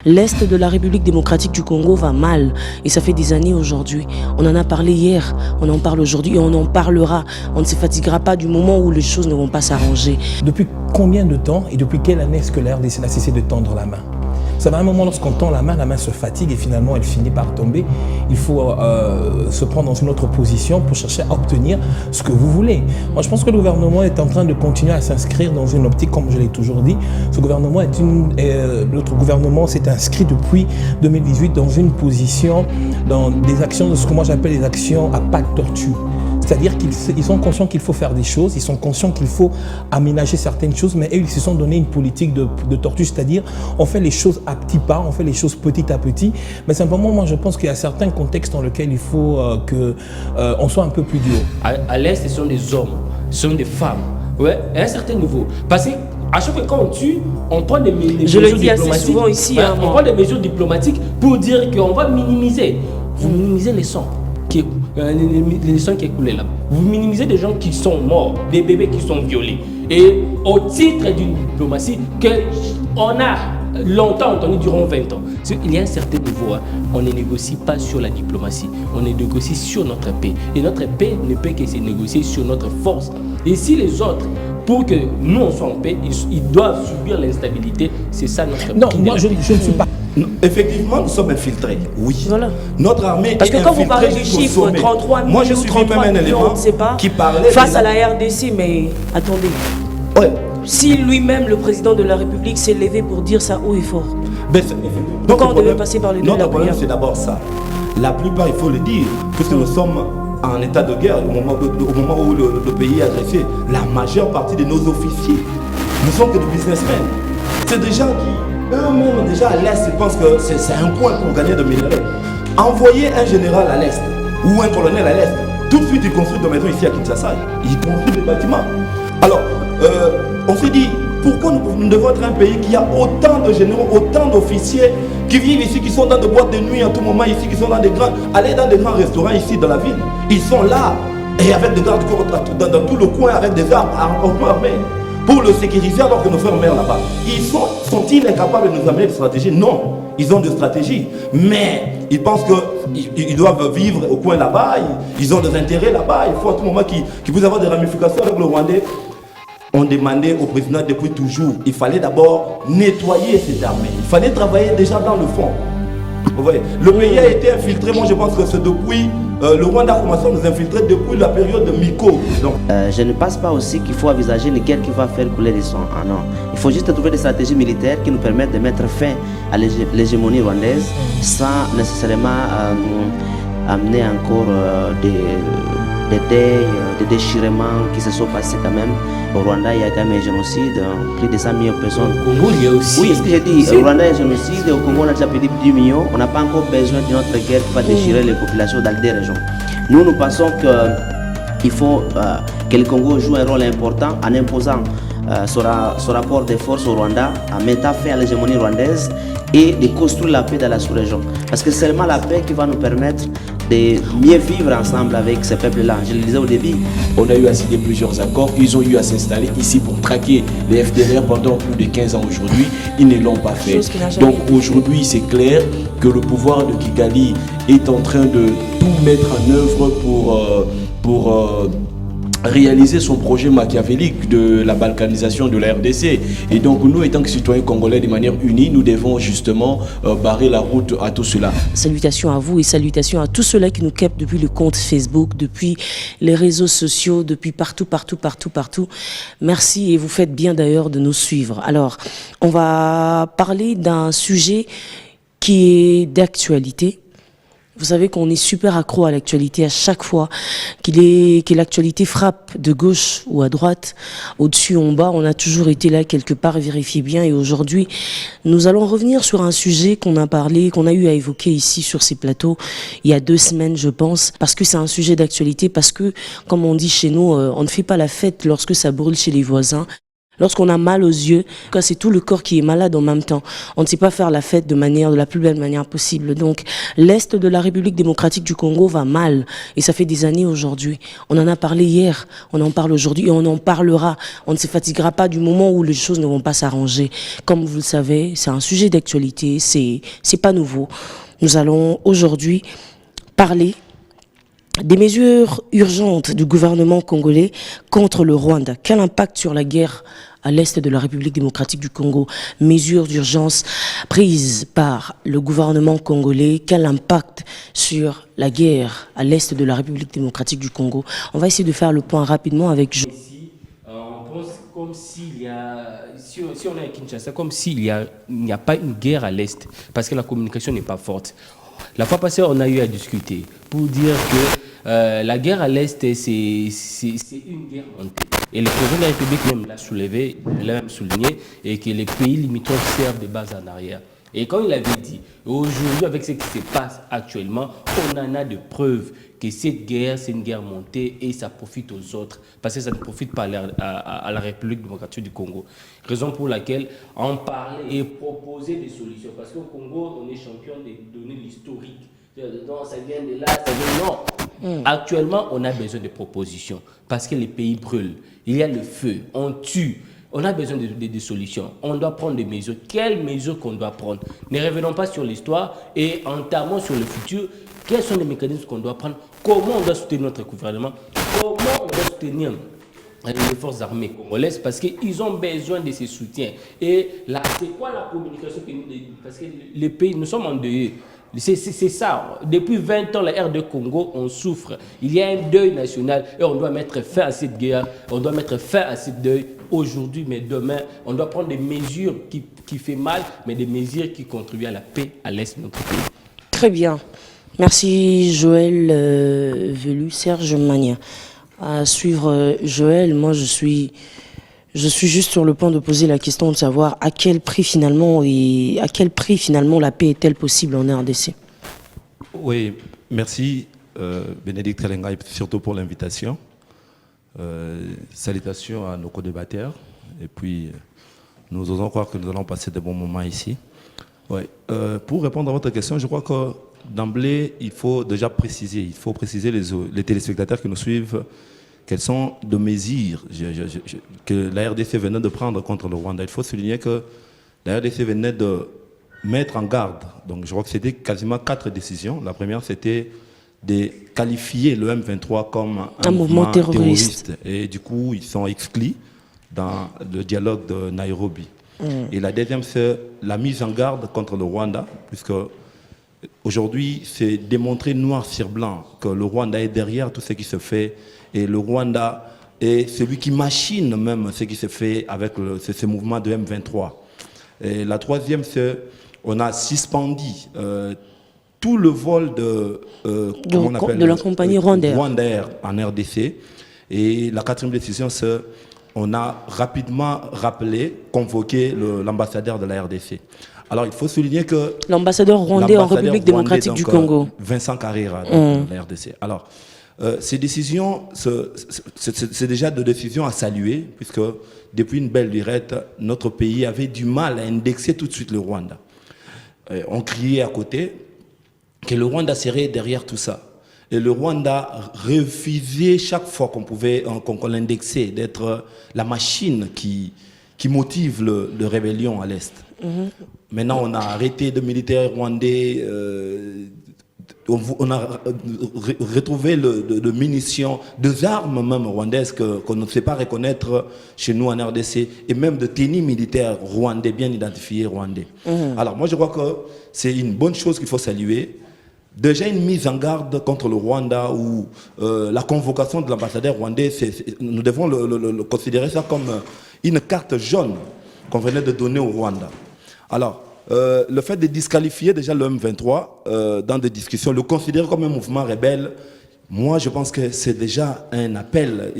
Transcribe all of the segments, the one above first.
L'Est de la République démocratique du Congo va mal et ça fait des années aujourd'hui. On en a parlé hier, on en parle aujourd'hui et on en parlera. On ne se fatiguera pas du moment où les choses ne vont pas s'arranger. Depuis combien de temps et depuis quelle année est-ce que la RDC a cessé de tendre la main? Vous savez, à un moment, lorsqu'on tend la main se fatigue et finalement elle finit par tomber. Il faut se prendre dans une autre position pour chercher à obtenir ce que vous voulez. Moi, je pense que le gouvernement est en train de continuer à s'inscrire dans une optique, comme je l'ai toujours dit. Ce gouvernement notre gouvernement s'est inscrit depuis 2018 dans une position, dans des actions de ce que moi j'appelle des actions à pas de tortue. C'est-à-dire qu'ils sont conscients qu'il faut faire des choses, ils sont conscients qu'il faut aménager certaines choses, mais eux, ils se sont donné une politique de tortue, c'est-à-dire on fait les choses à petits pas, on fait les choses petit à petit, mais simplement, moi, je pense qu'il y a certains contextes dans lesquels il faut qu'on soit un peu plus dur. À l'Est, ce sont des hommes, ce sont des femmes, ouais, à un certain niveau. Parce que à chaque fois qu'on tue, on prend des mesures diplomatiques. Je le dis assez souvent ici. Ouais, on prend des mesures diplomatiques pour dire qu'on va minimiser. Vous minimisez les sangs les sangs qui est coulé là. Vous minimisez des gens qui sont morts, des bébés qui sont violés. Et au titre d'une diplomatie qu'on a longtemps entendu durant 20 ans. Il y a un certain niveau, hein. On ne négocie pas sur la diplomatie, on négocie sur notre paix. Et notre paix ne peut que se négocier sur notre force. Et si les autres, pour que nous on soit en paix, ils doivent subir l'instabilité, c'est ça notre Non, moi je ne suis pas. Effectivement, nous sommes infiltrés, oui. Voilà. Notre armée Parce que est quand vous parlez du infiltrée chiffre, sommet. 33 millions, Moi, je suis même 33 un millions, élément on ne sait pas, qui parlait face à la RDC, mais attendez. Ouais. Si lui-même, le président de la République, s'est levé pour dire ça haut et fort. Pourquoi on devait passer par les deux de la Notre problème, prière. c'est d'abord ça. La plupart, il faut le dire, puisque nous sommes en état de guerre au moment où le pays est agressé, la majeure partie de nos officiers ne sont que des businessmen. C'est des gens qui, eux-mêmes, déjà à l'Est, ils pensent que c'est un coin pour gagner de minerais. Envoyer un général à l'Est ou un colonel à l'Est, tout de suite, ils construisent des maisons ici à Kinshasa. Ils construisent des bâtiments. Alors, on s'est dit, pourquoi nous devons être un pays qui a autant de généraux, autant d'officiers qui vivent ici, qui sont dans des boîtes de nuit à tout moment ici, qui sont dans des grands restaurants ici dans la ville. Ils sont là, et avec des gardes dans tout le coin, avec des armes armées, pour le sécuriser alors que nos frères meurent là-bas. Sont-ils incapables de nous amener des stratégies? Non, ils ont des stratégies, mais ils pensent qu'ils doivent vivre au coin là-bas, ils ont des intérêts là-bas, il faut à tout moment qu'ils puissent avoir des ramifications avec le Rwandais. On demandait au président depuis toujours, il fallait d'abord nettoyer cette armée. Il fallait travailler déjà dans le fond. Vous voyez, le pays a été infiltré, moi je pense que c'est depuis, le Rwanda a commencé à nous infiltrer depuis la période de Miko. Donc, je ne pense pas aussi qu'il faut envisager une guerre qui va faire couler du sang. Ah non. Il faut juste trouver des stratégies militaires qui nous permettent de mettre fin à l'hégémonie rwandaise sans nécessairement amener encore des deuils, des déchirements qui se sont passés quand même. Au Rwanda, il y a quand même un génocide, plus de 100 millions de personnes. Au Congo, il y a aussi. Oui, ce que j'ai dit, au Rwanda, il y a un génocide, au Congo, on a déjà perdu 10 millions. On n'a pas encore besoin d'une autre guerre qui va déchirer les populations dans des régions. Nous pensons qu'il faut que le Congo joue un rôle important en imposant son rapport de force au Rwanda, en mettant fin à l'hégémonie rwandaise et de construire la paix dans la sous-région. Parce que c'est seulement la paix qui va nous permettre de mieux vivre ensemble avec ces peuples-là. Je le disais au début. On a eu à signer plusieurs accords. Ils ont eu à s'installer ici pour traquer les FDLR pendant plus de 15 ans aujourd'hui. Ils ne l'ont pas fait. Donc aujourd'hui, c'est clair que le pouvoir de Kigali est en train de tout mettre en œuvre pour réaliser son projet machiavélique de la balkanisation de la RDC. Et donc nous, étant que citoyens congolais de manière unie, nous devons justement barrer la route à tout cela. Salutations à vous et salutations à tous ceux-là qui nous captent depuis le compte Facebook, depuis les réseaux sociaux, depuis partout. Merci et vous faites bien d'ailleurs de nous suivre. Alors, on va parler d'un sujet qui est d'actualité. Vous savez qu'on est super accro à l'actualité à chaque fois que l'actualité frappe de gauche ou à droite, au-dessus, en bas. On a toujours été là quelque part, vérifiez bien. Et aujourd'hui, nous allons revenir sur un sujet qu'on a eu à évoquer ici sur ces plateaux il y a 2 semaines, je pense, parce que c'est un sujet d'actualité, parce que, comme on dit chez nous, on ne fait pas la fête lorsque ça brûle chez les voisins. Lorsqu'on a mal aux yeux, c'est tout le corps qui est malade en même temps. On ne sait pas faire la fête de la plus belle manière possible. Donc, l'Est de la République démocratique du Congo va mal. Et ça fait des années aujourd'hui. On en a parlé hier, on en parle aujourd'hui et on en parlera. On ne se fatiguera pas du moment où les choses ne vont pas s'arranger. Comme vous le savez, c'est un sujet d'actualité, c'est pas nouveau. Nous allons aujourd'hui parler des mesures urgentes du gouvernement congolais contre le Rwanda. Quel impact sur la guerre à l'est de la République démocratique du Congo? Mesures d'urgence prises par le gouvernement congolais. Quel impact sur la guerre à l'est de la République démocratique du Congo? On va essayer de faire le point rapidement avec Jean. On pense comme s'il y a, si on est à Kinshasa, comme s'il n'y a pas une guerre à l'est, parce que la communication n'est pas forte. La fois passée, on a eu à discuter pour dire que la guerre à l'Est, c'est une guerre montée. Et le président de la République même l'a soulevé, l'a même souligné, et que les pays limitrophes servent de base en arrière. Et comme il avait dit, aujourd'hui, avec ce qui se passe actuellement, on en a de preuves que cette guerre, c'est une guerre montée et ça profite aux autres, parce que ça ne profite pas à la République démocratique du Congo. Raison pour laquelle en parler et proposer des solutions. Parce qu'au Congo, on est champion de donner l'historique. Non, ça vient de là, ça vient... Non. Actuellement, on a besoin de propositions, parce que les pays brûlent. Il y a le feu, on tue. On a besoin de solutions. On doit prendre des mesures. Quelles mesures qu'on doit prendre? Ne revenons pas sur l'histoire et entamons sur le futur. Quels sont les mécanismes qu'on doit prendre? Comment on doit soutenir notre gouvernement? Comment on doit soutenir les forces armées congolaises? Parce qu'ils ont besoin de ces soutiens. Et là, c'est quoi la communication que nous... Parce que les pays, nous sommes endeuillés. C'est ça. Depuis 20 ans, la RD Congo, on souffre. Il y a un deuil national et on doit mettre fin à cette guerre. On doit mettre fin à ce deuil aujourd'hui, mais demain. On doit prendre des mesures qui font mal, mais des mesures qui contribuent à la paix à l'est de notre pays. Très bien. Merci Joël Velu, Serge Magnin. À suivre Joël, moi je suis juste sur le point de poser la question de savoir à quel prix finalement la paix est-elle possible en RDC? Oui, merci Bénédicte Kalenga, surtout pour l'invitation. Salutations à nos co-débatteurs. Et puis, nous osons croire que nous allons passer de bons moments ici. Ouais. Pour répondre à votre question, je crois que d'emblée, il faut déjà préciser, les téléspectateurs qui nous suivent, quelles sont les mesures que la RDC venait de prendre contre le Rwanda. Il faut souligner que la RDC venait de mettre en garde, donc je crois que c'était quasiment 4 décisions. La première, c'était de qualifier le M23 comme un mouvement terroriste. Et du coup, ils sont exclus dans le dialogue de Nairobi. Et la deuxième, c'est la mise en garde contre le Rwanda, puisque aujourd'hui, c'est démontré noir sur blanc que le Rwanda est derrière tout ce qui se fait. Et le Rwanda est celui qui machine même ce qui se fait avec ce mouvement de M23. Et la troisième, c'est on a suspendu tout le vol de la compagnie Rwandair en RDC. Et la quatrième décision, c'est on a rapidement convoqué l'ambassadeur de la RDC. Alors, il faut souligner que... L'ambassadeur rwandais en République démocratique du Congo. Vincent Carrera, de la RDC. Alors, ces décisions, c'est déjà des décisions à saluer, puisque depuis une belle lurette, notre pays avait du mal à indexer tout de suite le Rwanda. On criait à côté que le Rwanda serait derrière tout ça. Et le Rwanda refusait chaque fois qu'on l'indexait d'être la machine qui motive le rébellion à l'Est. Maintenant, on a arrêté de militaires rwandais, on a retrouvé de munitions, des armes même rwandaises qu'on ne sait pas reconnaître chez nous en RDC, et même de tennis militaires rwandais, bien identifiés rwandais. Alors moi je crois que c'est une bonne chose qu'il faut saluer. Déjà une mise en garde contre le Rwanda ou la convocation de l'ambassadeur rwandais, nous devons le considérer ça comme une carte jaune qu'on venait de donner au Rwanda. Alors, le fait de disqualifier déjà le M23 dans des discussions, le considérer comme un mouvement rebelle, moi je pense que c'est déjà un appel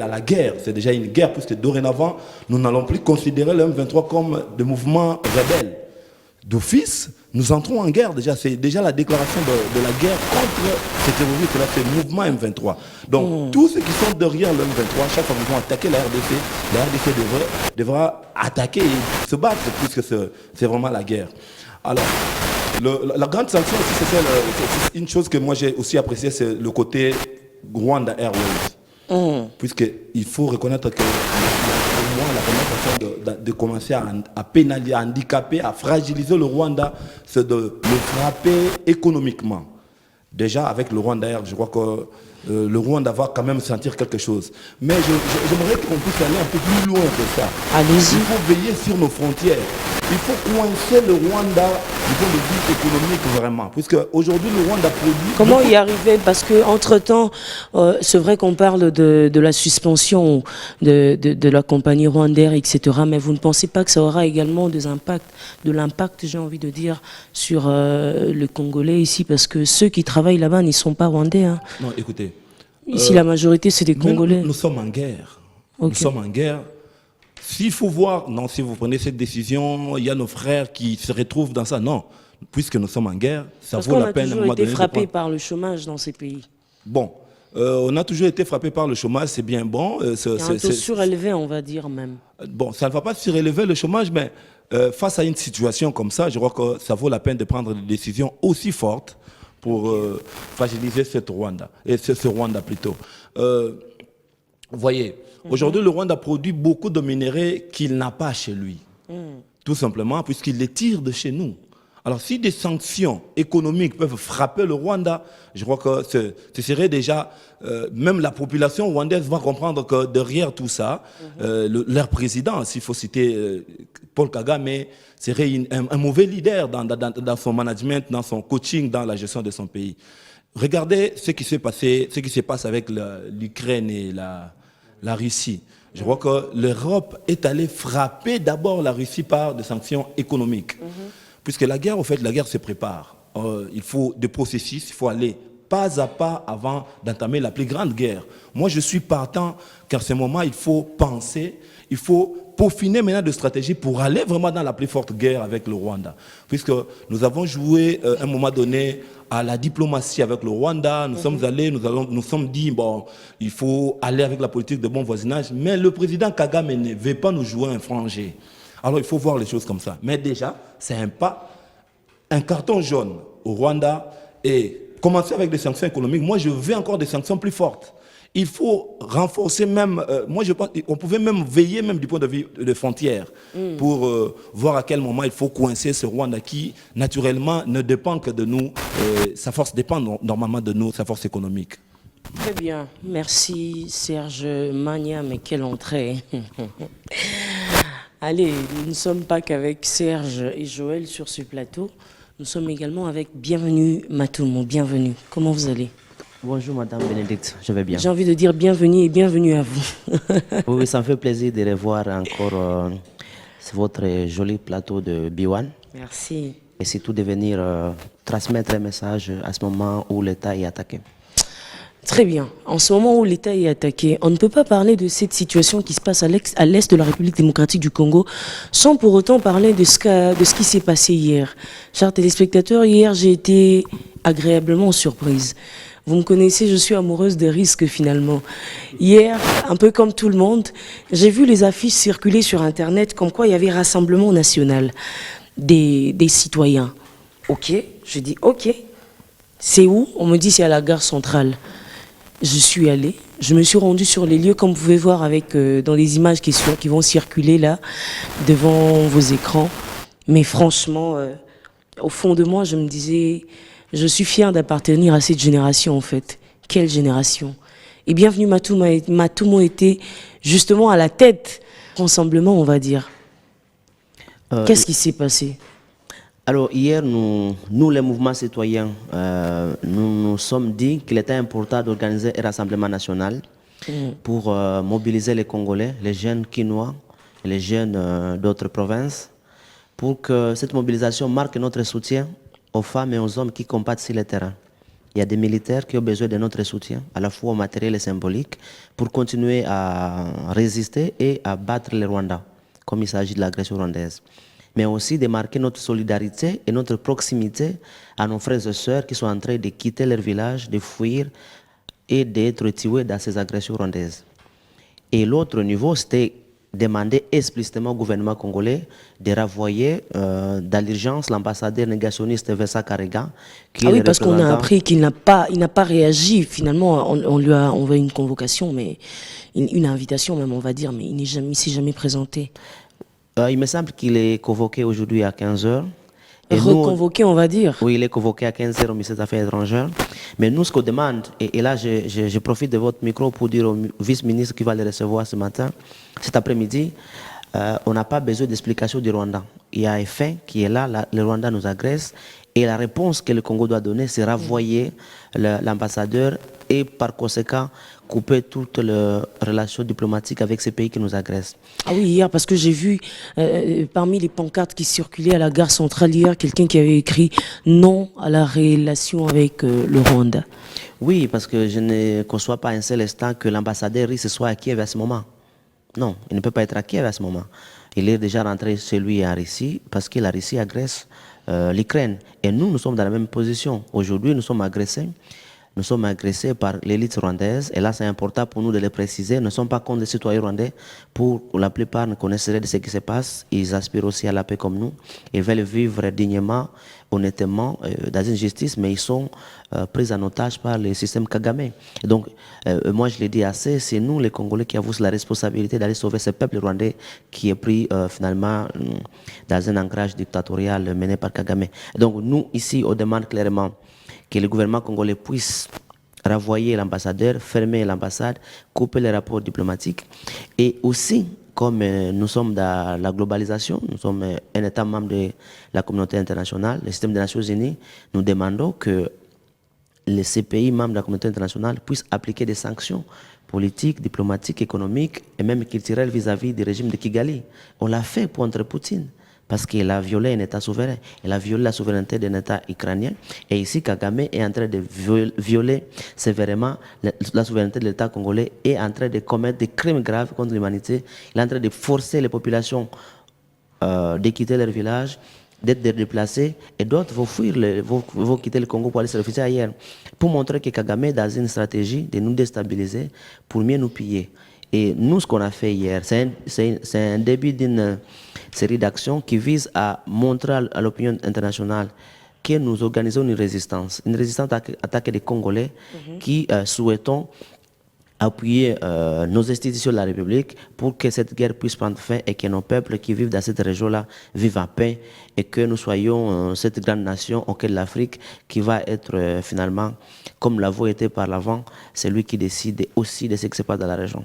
à la guerre. C'est déjà une guerre, puisque dorénavant, nous n'allons plus considérer le M23 comme des mouvements rebelles. d'office, nous entrons en guerre déjà. C'est déjà la déclaration de la guerre contre ces terroristes, là, c'est le mouvement M23. Donc, tous ceux qui sont derrière le M23, chaque fois qu'ils vont attaquer la RDC devra attaquer et se battre, puisque c'est vraiment la guerre. Alors, la grande sanction aussi, c'est une chose que moi j'ai aussi appréciée, c'est le côté Rwanda Airways. Puisqu'il faut reconnaître que pour moi, la première façon de commencer à pénaliser, à handicaper, à fragiliser le Rwanda, c'est de le frapper économiquement. Déjà, avec le Rwanda Air, je crois que le Rwanda va quand même sentir quelque chose. Mais j'aimerais qu'on puisse aller un peu plus loin que ça. Allez-y. Il faut veiller sur nos frontières. Il faut coincer le Rwanda du point de vue économique vraiment. Puisque aujourd'hui, le Rwanda produit... Comment y arriver? Parce qu'entre-temps, c'est vrai qu'on parle de la suspension de la compagnie Rwandair, etc. Mais vous ne pensez pas que ça aura également de l'impact, j'ai envie de dire, sur le Congolais ici? Parce que ceux qui travaillent là-bas n'y sont pas Rwandais. Hein. Non, écoutez. Ici, la majorité, c'est des Congolais. Nous sommes en guerre. Okay. Nous sommes en guerre. S'il faut voir, non, si vous prenez cette décision, il y a nos frères qui se retrouvent dans ça. Non, puisque nous sommes en guerre, ça vaut la peine. Parce qu'on a toujours été frappé par le chômage dans ces pays. Bon, on a toujours été frappé par le chômage, c'est bien bon. C'est un taux surélevé, on va dire même. Bon, ça ne va pas surélever le chômage, mais face à une situation comme ça, je crois que ça vaut la peine de prendre des décisions aussi fortes pour fragiliser ce Rwanda plutôt. Vous voyez, aujourd'hui, le Rwanda produit beaucoup de minerais qu'il n'a pas chez lui. Tout simplement, puisqu'il les tire de chez nous. Alors, si des sanctions économiques peuvent frapper le Rwanda, je crois que ce serait déjà... même la population rwandaise va comprendre que derrière tout ça, leur président, s'il faut citer Paul Kagame, serait un mauvais leader dans son management, dans son coaching, dans la gestion de son pays. Regardez ce qui s'est passé, ce qui se passe avec l'Ukraine et la Russie. Je crois que l'Europe est allée frapper d'abord la Russie par des sanctions économiques. Puisque la guerre, au fait, la guerre se prépare. Il faut des processus, il faut aller pas à pas avant d'entamer la plus grande guerre. Moi, je suis partant qu'à ce moment, il faut penser, il faut peaufiner maintenant des stratégies pour aller vraiment dans la plus forte guerre avec le Rwanda. Puisque nous avons joué à un moment donné à la diplomatie avec le Rwanda, nous sommes allés, nous sommes dit, bon, il faut aller avec la politique de bon voisinage, mais le président Kagame ne veut pas nous jouer un franc jeu. Alors il faut voir les choses comme ça. Mais déjà, c'est un pas, un carton jaune au Rwanda et commencer avec des sanctions économiques. Moi, je veux encore des sanctions plus fortes. Il faut renforcer même, moi je pense, on pouvait même veiller même du point de vue des frontières pour voir à quel moment il faut coincer ce Rwanda qui, naturellement, ne dépend que de nous. Sa force dépend normalement de nous, sa force économique. Très bien. Merci Serge Magna, mais quelle entrée. Allez, nous ne sommes pas qu'avec Serge et Joël sur ce plateau. Nous sommes également avec Bienvenue Matumo. Bienvenue. Comment vous allez? Bonjour Madame Bénédicte, je vais bien. J'ai envie de dire bienvenue et bienvenue à vous. Oui, ça me fait plaisir de revoir encore votre joli plateau de B1. Merci. Et surtout de venir transmettre un message à ce moment où l'État est attaqué. Très bien. En ce moment où l'État est attaqué, on ne peut pas parler de cette situation qui se passe à l'est de la République démocratique du Congo sans pour autant parler de ce qui s'est passé hier. Chers téléspectateurs, hier j'ai été agréablement surprise. Vous me connaissez, je suis amoureuse des risques finalement. Hier, un peu comme tout le monde, j'ai vu les affiches circuler sur Internet comme quoi il y avait Rassemblement national des citoyens. Ok, je dis ok. C'est où? On me dit c'est à la gare centrale. Je suis allée, je me suis rendue sur les lieux comme vous pouvez voir avec, dans les images qui vont circuler là, devant vos écrans. Mais franchement, au fond de moi, je me disais, je suis fière d'appartenir à cette génération en fait. Quelle génération? Et Bienvenue Matumo était justement à la tête du rassemblement, on va dire. Qu'est-ce qui s'est passé? Alors hier, nous les mouvements citoyens, nous nous sommes dit qu'il était important d'organiser un rassemblement national pour mobiliser les Congolais, les jeunes Quinois et les jeunes d'autres provinces, pour que cette mobilisation marque notre soutien aux femmes et aux hommes qui combattent sur le terrain. Il y a des militaires qui ont besoin de notre soutien, à la fois matériel et symbolique, pour continuer à résister et à battre les Rwandais, comme il s'agit de l'agression rwandaise. mais aussi de marquer notre solidarité et notre proximité à nos frères et sœurs qui sont en train de quitter leur village, de fuir et d'être tués dans ces agressions rwandaises. Et l'autre niveau, c'était demander explicitement au gouvernement congolais de renvoyer dans l'urgence l'ambassadeur négationniste Vincent Karega. Ah oui, parce qu'on a appris qu'il n'a pas réagi. Finalement, on lui a envoyé une convocation, mais une invitation même, on va dire, mais il s'est jamais présenté. Il me semble qu'il est convoqué aujourd'hui à 15h. Reconvoqué, on va dire. Oui, il est convoqué à 15h au ministère des Affaires étrangères. Mais nous, ce qu'on demande, et là, je profite de votre micro pour dire au vice-ministre qui va le recevoir ce matin, cet après-midi, on n'a pas besoin d'explication du Rwanda. Il y a un fait qui est là, le Rwanda nous agresse, et la réponse que le Congo doit donner, c'est renvoyer l'ambassadeur et par conséquent couper toutes les relations diplomatiques avec ces pays qui nous agressent. Ah oui, hier, parce que j'ai vu parmi les pancartes qui circulaient à la gare centrale hier, quelqu'un qui avait écrit « Non à la relation avec le Rwanda ». Oui, parce que je ne conçois pas un seul instant que l'ambassadeur russe soit à Kiev à ce moment. Non, il ne peut pas être à Kiev à ce moment. Il est déjà rentré chez lui en Russie parce que la Russie agresse l'Ukraine. Et nous sommes dans la même position. Aujourd'hui, nous sommes agressés. Nous sommes agressés par l'élite rwandaise, et là c'est important pour nous de le préciser. Nous ne sommes pas contre les citoyens rwandais. Pour la plupart ne connaisseraient de ce qui se passe. Ils aspirent aussi à la paix comme nous. Ils veulent vivre dignement, honnêtement, dans une justice, mais ils sont pris en otage par le système Kagame. Et donc, moi je l'ai dit assez, c'est nous les Congolais qui avons la responsabilité d'aller sauver ce peuple rwandais qui est pris finalement dans un ancrage dictatorial mené par Kagame. Donc nous, ici, on demande clairement que le gouvernement congolais puisse renvoyer l'ambassadeur, fermer l'ambassade, couper les rapports diplomatiques. Et aussi, comme nous sommes dans la globalisation, nous sommes un État membre de la communauté internationale, le système des Nations Unies, nous demandons que ces pays membres de la communauté internationale puissent appliquer des sanctions politiques, diplomatiques, économiques et même culturelles vis-à-vis du régime de Kigali. On l'a fait contre Poutine, parce qu'il a violé un État souverain. Il a violé la souveraineté d'un État ukrainien. Et ici, Kagame est en train de violer sévèrement la souveraineté de l'État congolais et est en train de commettre des crimes graves contre l'humanité. Il est en train de forcer les populations de quitter leur village, d'être déplacés, et d'autres vont fuir, vont quitter le Congo pour aller se réfugier ailleurs. Pour montrer que Kagame est dans une stratégie de nous déstabiliser pour mieux nous piller. Et nous, ce qu'on a fait hier, c'est un début d'une série d'actions qui vise à montrer à l'opinion internationale que nous organisons une résistance attaquée des Congolais qui souhaitons appuyer nos institutions de la République pour que cette guerre puisse prendre fin et que nos peuples qui vivent dans cette région-là vivent en paix et que nous soyons cette grande nation auquel l'Afrique qui va être finalement, comme l'avons été par l'avant, celui qui décide aussi de ce qui se passe dans la région.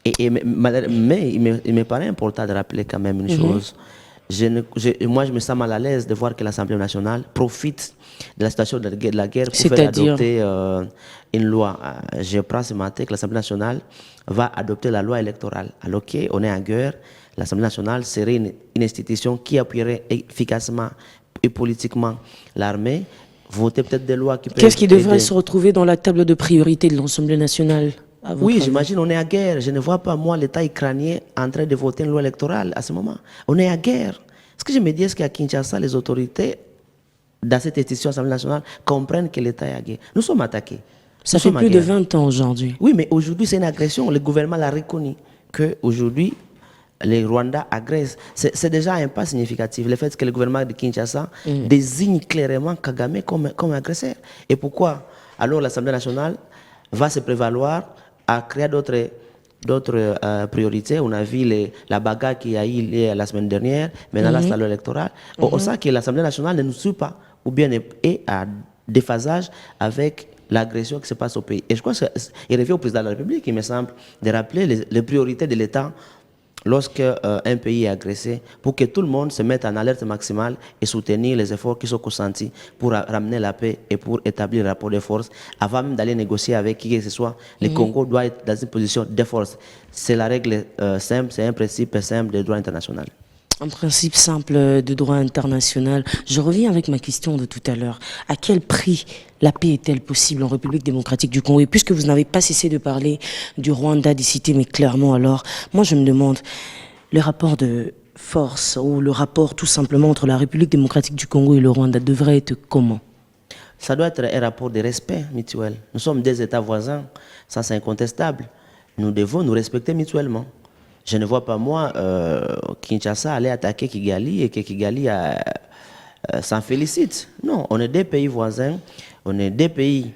Mais il me paraît important de rappeler quand même une chose. Moi, je me sens mal à l'aise de voir que l'Assemblée nationale profite de la situation de la guerre pour faire adopter une loi. Je prends ce matin que l'Assemblée nationale va adopter la loi électorale. Alors qu'on est en guerre, l'Assemblée nationale serait une institution qui appuierait efficacement et politiquement l'armée, voter peut-être des lois qui peuvent... Qu'est-ce qui devrait se retrouver dans la table de priorité de l'Assemblée nationale? Oui, j'imagine, on est en guerre. Je ne vois pas, moi, l'État ukrainien en train de voter une loi électorale à ce moment. On est en guerre. Ce que je me dis, est-ce qu'à Kinshasa, les autorités, dans cette institution Assemblée nationale, comprennent que l'État est en guerre? Nous sommes attaqués. Ça fait plus de 20 ans aujourd'hui. Oui, mais aujourd'hui, c'est une agression. Le gouvernement l'a reconnu qu'aujourd'hui, les Rwandais agressent. C'est déjà un pas significatif. Le fait que le gouvernement de Kinshasa désigne clairement Kagame comme agresseur. Et pourquoi alors l'Assemblée nationale va se prévaloir à créer d'autres priorités? On a vu la bagarre qu'il y a eu la semaine dernière, maintenant la salle électorale. On sent que l'Assemblée nationale ne nous suit pas, ou bien est à déphasage avec l'agression qui se passe au pays. Et je crois qu'il revient au président de la République, il me semble, de rappeler les priorités de l'État lorsque un pays est agressé, pour que tout le monde se mette en alerte maximale et soutenir les efforts qui sont consentis pour ramener la paix et pour établir un rapport de force. Avant même d'aller négocier avec qui que ce soit, le Congo doit être dans une position de force. C'est la règle simple, c'est un principe simple de droit international. Un principe simple de droit international. Je reviens avec ma question de tout à l'heure. À quel prix la paix est-elle possible en République démocratique du Congo? Et puisque vous n'avez pas cessé de parler du Rwanda, d'y citer, mais clairement alors, moi je me demande, le rapport de force ou le rapport tout simplement entre la République démocratique du Congo et le Rwanda devrait être comment? Ça doit être un rapport de respect mutuel. Nous sommes des États voisins, ça c'est incontestable. Nous devons nous respecter mutuellement. Je ne vois pas moi Kinshasa aller attaquer Kigali et que Kigali s'en félicite. Non, on est des pays voisins, on est des pays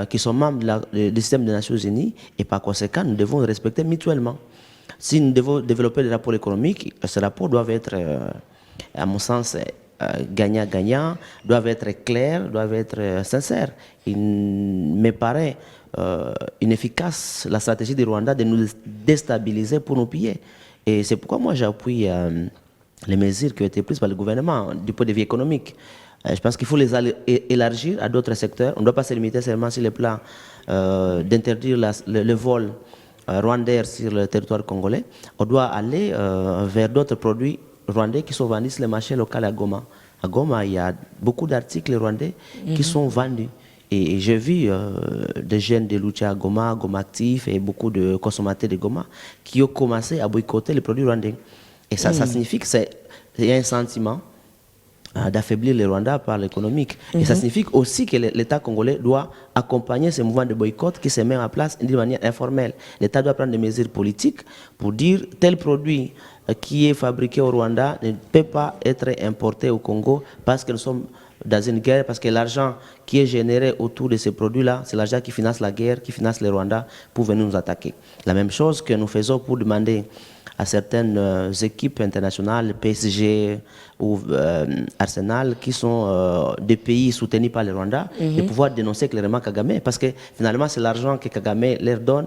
qui sont membres du système des Nations Unies et par conséquent, nous devons nous respecter mutuellement. Si nous devons développer des rapports économiques, ces rapports doivent être, à mon sens, gagnant-gagnant, doivent être clairs, doivent être sincères. Il me paraît inefficace la stratégie du Rwanda de nous déstabiliser pour nous piller. Et c'est pourquoi moi j'appuie les mesures qui ont été prises par le gouvernement du point de vue économique. Je pense qu'il faut les élargir à d'autres secteurs. On ne doit pas se limiter seulement sur le plan d'interdire le vol rwandais sur le territoire congolais. On doit aller vers d'autres produits rwandais qui sont vendus sur le marché local à Goma. À Goma, il y a beaucoup d'articles rwandais qui sont vendus. Et j'ai vu des jeunes de Lucha à Goma, Goma Actif et beaucoup de consommateurs de Goma qui ont commencé à boycotter les produits rwandais. Et ça signifie qu'il y a un sentiment d'affaiblir le Rwanda par l'économique. Et ça signifie aussi que l'État congolais doit accompagner ce mouvement de boycott qui se met en place d'une manière informelle. L'État doit prendre des mesures politiques pour dire tel produit qui est fabriqué au Rwanda ne peut pas être importé au Congo parce que nous sommes dans une guerre, parce que l'argent qui est généré autour de ces produits-là, c'est l'argent qui finance la guerre, qui finance le Rwanda pour venir nous attaquer. La même chose que nous faisons pour demander à certaines équipes internationales, PSG ou Arsenal, qui sont des pays soutenus par le Rwanda, de pouvoir dénoncer clairement Kagame, parce que finalement c'est l'argent que Kagame leur donne,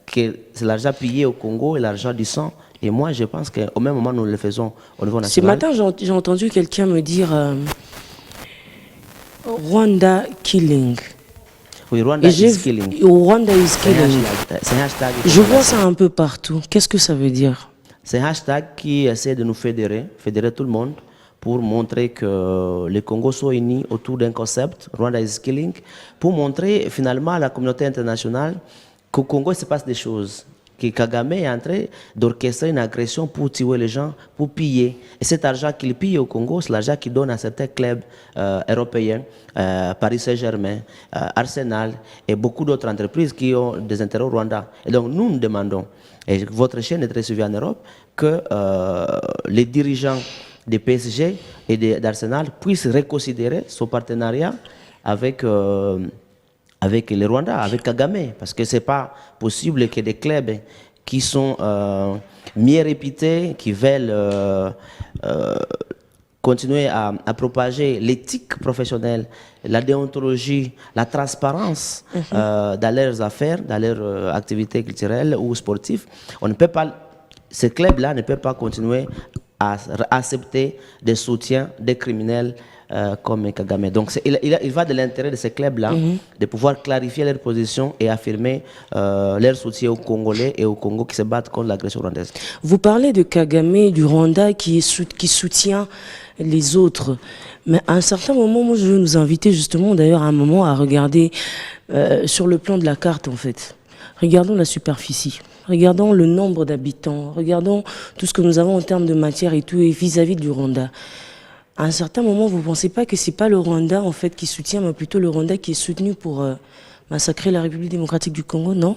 que c'est l'argent pillé au Congo et l'argent du sang. Et moi je pense qu'au même moment nous le faisons au niveau national. Ce matin j'ai entendu quelqu'un me dire Rwanda killing. Oui, Rwanda is killing. Rwanda is killing. C'est un hashtag. Je vois ça un peu partout. Qu'est-ce que ça veut dire? C'est un hashtag qui essaie de nous fédérer tout le monde pour montrer que les Congos sont unis autour d'un concept, Rwanda is killing, pour montrer finalement à la communauté internationale qu'au Congo il se passe des choses, que Kagame est en train d'orchestrer une agression pour tuer les gens, pour piller. Et cet argent qu'il pille au Congo, c'est l'argent qu'il donne à certains clubs européens, Paris Saint-Germain, Arsenal et beaucoup d'autres entreprises qui ont des intérêts au Rwanda. Et donc nous demandons, et votre chaîne est très suivie en Europe, que les dirigeants des PSG et d'Arsenal puissent reconsidérer son partenariat avec le Rwanda, avec Kagame, parce que ce n'est pas possible que des clubs qui sont mieux réputés, qui veulent continuer à propager l'éthique professionnelle, la déontologie, la transparence dans leurs affaires, dans leurs activités culturelles ou sportives. On ne peut pas, ces clubs-là ne peuvent pas continuer à accepter des soutiens des criminels comme Kagame. Donc il va de l'intérêt de ces clubs-là de pouvoir clarifier leur position et affirmer leur soutien aux Congolais et aux Congo qui se battent contre l'agression rwandaise. Vous parlez de Kagame, du Rwanda qui soutient les autres. Mais à un certain moment, moi je veux nous inviter justement d'ailleurs à un moment à regarder sur le plan de la carte en fait. Regardons la superficie. Regardons le nombre d'habitants, regardons tout ce que nous avons en termes de matière et tout, et vis-à-vis du Rwanda. À un certain moment, vous ne pensez pas que ce n'est pas le Rwanda en fait, qui soutient, mais plutôt le Rwanda qui est soutenu pour massacrer la République démocratique du Congo, non?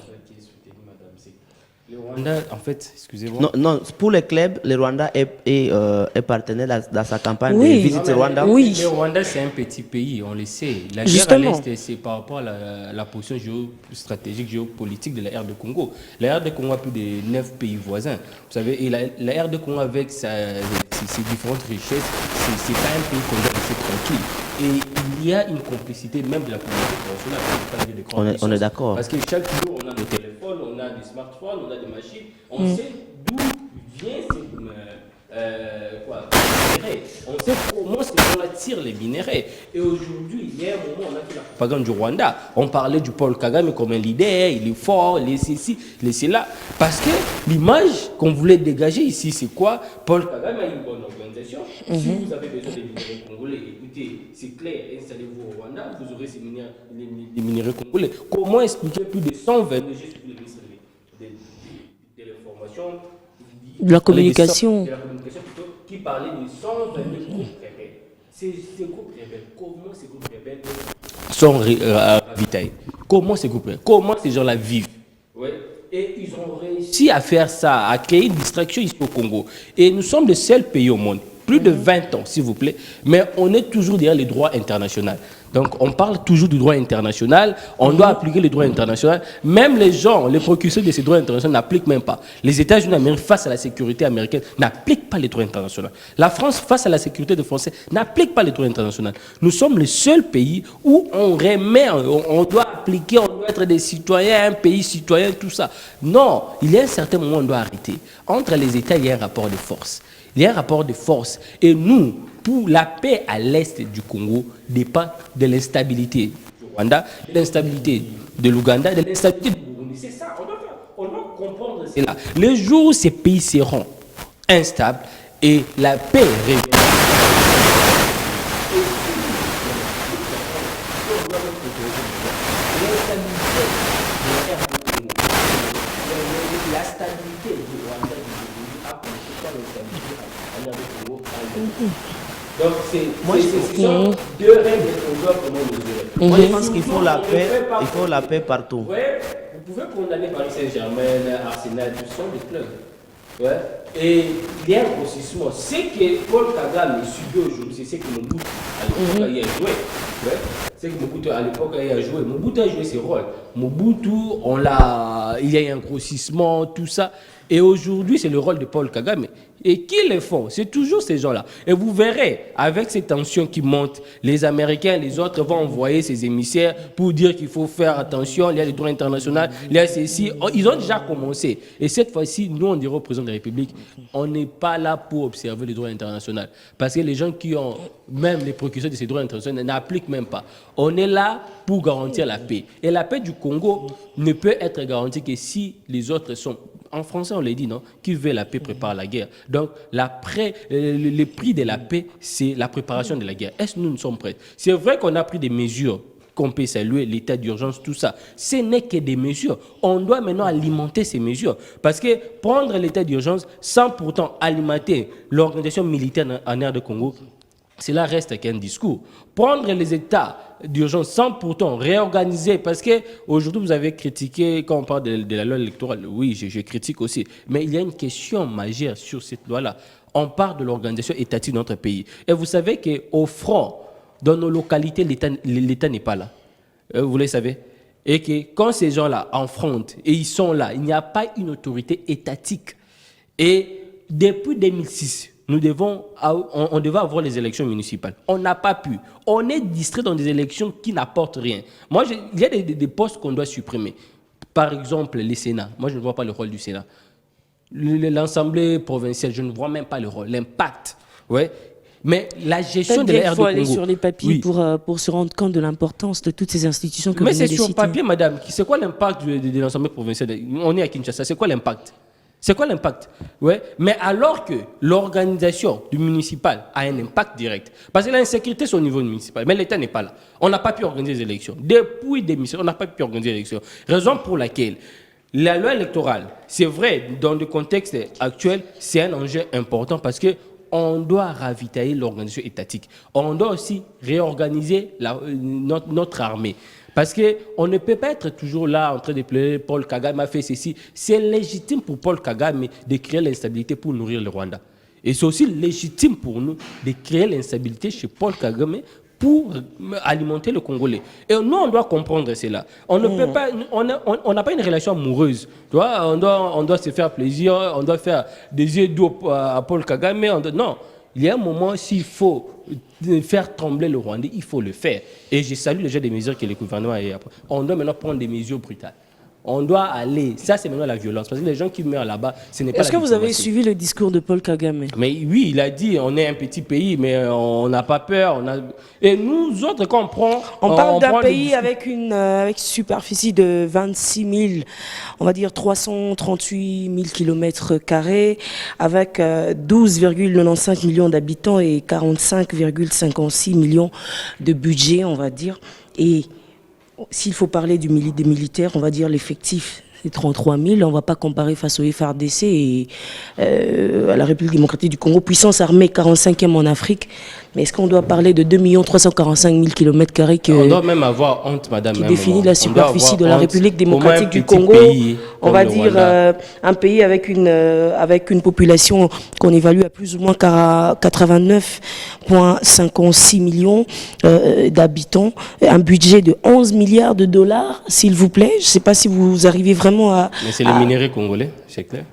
Le Rwanda, en fait, excusez-moi. Non, pour les clubs, le Rwanda est partenaire dans sa campagne de visite au Rwanda. Oui. Le Rwanda, c'est un petit pays, on le sait. La Justement. guerre à l'Est, c'est par rapport à la position géostratégique, géopolitique de la RD Congo. La RD Congo a plus de 9 pays voisins. Vous savez, et la RD Congo, avec ses différentes richesses, c'est pas un pays qu'on doit laisser tranquille. Et il y a une complicité même de la communauté internationale. On est d'accord. Parce que chaque jour, on a des téléphones, on a des smartphones, on a des machines. On sait d'où vient ces minéraux. On sait comment ces gens-là tirent les minéraux. Et aujourd'hui, il y a un moment, on a fait la propagande du Rwanda. On parlait du Paul Kagame comme un leader, il est fort, il est ceci, il est cela. Parce que l'image qu'on voulait dégager ici, c'est quoi? Paul Kagame a une bonne organisation. Si vous avez besoin des minéraux congolais, écoutez, c'est clair, installez-vous au Rwanda, vous aurez les minéraux congolais. Comment expliquer plus de 122 G sur le ministre de l'information? De la communication. De la communication plutôt, qui parlait de 122 groupes rebelles. Ces groupes rebelles, comment ces groupes rebelles sont ravitaillés? Comment ces groupes rebelles, comment ces gens-là vivent? Ouais. Et ils ont réussi à faire ça, à créer une distraction ici au Congo. Et nous sommes le seul pays au monde, plus de 20 ans s'il vous plaît, mais on est toujours derrière les droits internationaux. Donc on parle toujours du droit international, on doit appliquer les droits internationaux. Même les gens, les précurseurs de ces droits internationaux n'appliquent même pas. Les États-Unis d'Amérique face à la sécurité américaine n'appliquent pas les droits internationaux. La France face à la sécurité des Français n'applique pas les droits internationaux. Nous sommes le seul pays où on remet, on doit appliquer, on doit être des citoyens, un pays citoyen, tout ça. Non, il y a un certain moment où on doit arrêter. Entre les États, il y a un rapport de force. Il y a un rapport de force. Et nous, pour la paix à l'est du Congo, dépend de l'instabilité du Rwanda, de l'instabilité de l'Ouganda, de l'instabilité du Burundi. C'est ça, on doit comprendre cela. Les jours où ces pays seront instables et la paix reviendra. La stabilité du Rwanda et du Burundi a commencé par l'instabilité à l'est du Congo. Donc ce sont deux règles qu'on doit vraiment mesurer. Moi je pense qu'il faut la paix, il faut la paix partout. Ouais, vous pouvez condamner Paris Saint-Germain, Arsenal, ce sont des clubs. Ouais. Et il y a un grossissement. Ce que Paul Kagame subit aujourd'hui, c'est ce que Mobutu à l'époque a joué. Ouais. C'est que Mobutu à l'époque a joué. Mobutu a joué ses rôles. Mobutu, il y a un grossissement, tout ça. Et aujourd'hui, c'est le rôle de Paul Kagame. Et qui les font? C'est toujours ces gens-là. Et vous verrez, avec ces tensions qui montent, les Américains, les autres vont envoyer ces émissaires pour dire qu'il faut faire attention, il y a les droits internationaux, il y a ceci. Ils ont déjà commencé. Et cette fois-ci, nous, on dirait au président de la République, on n'est pas là pour observer les droits internationaux. Parce que les gens qui ont, même les précurseurs de ces droits internationaux, n'appliquent même pas. On est là pour garantir la paix. Et la paix du Congo ne peut être garantie que si les autres sont... En français, on l'a dit, non? Qui veut la paix prépare la guerre. Donc, le prix de la paix, c'est la préparation de la guerre. Est-ce que nous sommes prêts? C'est vrai qu'on a pris des mesures qu'on peut saluer, l'état d'urgence, tout ça. Ce n'est que des mesures. On doit maintenant alimenter ces mesures. Parce que prendre l'état d'urgence sans pourtant alimenter l'organisation militaire en aire de Congo, cela reste qu'un discours. Prendre les états d'urgence sans pourtant réorganiser, parce qu'aujourd'hui vous avez critiqué, quand on parle de la loi électorale, oui, je critique aussi, mais il y a une question majeure sur cette loi-là. On parle de l'organisation étatique de notre pays. Et vous savez qu'au front, dans nos localités, l'État n'est pas là. Vous le savez. Et que quand ces gens-là affrontent, et ils sont là, il n'y a pas une autorité étatique. Et depuis 2006, on devait avoir les élections municipales. On n'a pas pu. On est distrait dans des élections qui n'apportent rien. Moi, il y a des postes qu'on doit supprimer. Par exemple, les Sénats. Moi, je ne vois pas le rôle du Sénat. L'Assemblée provinciale, je ne vois même pas le rôle, l'impact. Ouais. Mais la gestion de l'ère du Congo... Il faut aller sur les papiers pour se rendre compte de l'importance de toutes ces institutions que vous venez de citer. Mais c'est sur papier, madame. C'est quoi l'impact de l'Assemblée provinciale? On est à Kinshasa. C'est quoi l'impact? C'est quoi l'impact? Ouais. Mais alors que l'organisation du municipal a un impact direct, parce que l'insécurité c'est au niveau municipal, mais l'État n'est pas là. On n'a pas pu organiser les élections. Depuis 2007, on n'a pas pu organiser les élections. Raison pour laquelle la loi électorale, c'est vrai, dans le contexte actuel, c'est un enjeu important parce que on doit ravitailler l'organisation étatique. On doit aussi réorganiser notre armée. Parce qu'on ne peut pas être toujours là en train de pleurer Paul Kagame a fait ceci. C'est légitime pour Paul Kagame de créer l'instabilité pour nourrir le Rwanda. Et c'est aussi légitime pour nous de créer l'instabilité chez Paul Kagame pour alimenter le Congolais. Et nous, on doit comprendre cela. On ne peut pas, on n'a pas une relation amoureuse. Tu vois, on doit se faire plaisir, on doit faire des yeux doux à Paul Kagame. Non. Il y a un moment, s'il faut faire trembler le Rwandais, il faut le faire. Et je salue déjà des mesures que le gouvernement a prises. On doit maintenant prendre des mesures brutales. On doit aller. Ça, c'est maintenant la violence. Parce que les gens qui meurent là-bas, ce n'est pas la Est-ce que vous avez suivi le discours de Paul Kagame? Mais oui, il a dit on est un petit pays, mais on n'a pas peur. Et nous autres, quand on prend. On parle d'un pays avec une superficie de 26 000, on va dire 338 000 km², avec 12,95 millions d'habitants et 45,56 millions de budget, on va dire. Et s'il faut parler des militaires, on va dire l'effectif, c'est 33 000. On ne va pas comparer face au FRDC et à la République démocratique du Congo, puissance armée 45e en Afrique. Mais est-ce qu'on doit parler de 2 345 000 km² On doit même avoir honte, madame. qui définit la superficie de la République démocratique du Congo? On va dire un pays avec une population qu'on évalue à plus ou moins 89,56 millions d'habitants, un budget de 11 milliards de dollars, s'il vous plaît. Je ne sais pas si vous arrivez vraiment à... Mais c'est les minéraux congolais, c'est clair.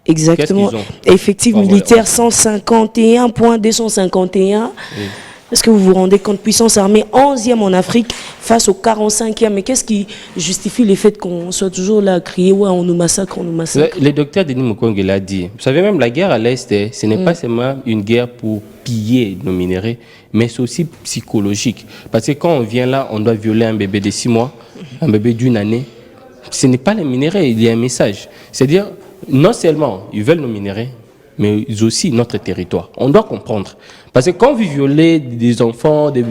Exactement. Effectif militaire 151,251. Oui. Est-ce que vous vous rendez compte, puissance armée 11e en Afrique face au 45e? Mais qu'est-ce qui justifie le fait qu'on soit toujours là à crier ouais, on nous massacre, on nous massacre? Le docteur Denis Mukwege l'a dit. Vous savez, même la guerre à l'Est, ce n'est pas seulement une guerre pour piller nos minéraux, mais c'est aussi psychologique. Parce que quand on vient là, on doit violer un bébé de 6 mois, un bébé d'1 année. Ce n'est pas les minéraux, il y a un message. C'est-à-dire, non seulement ils veulent nos minéraux, mais aussi notre territoire. On doit comprendre. Parce que quand vous violez des enfants, des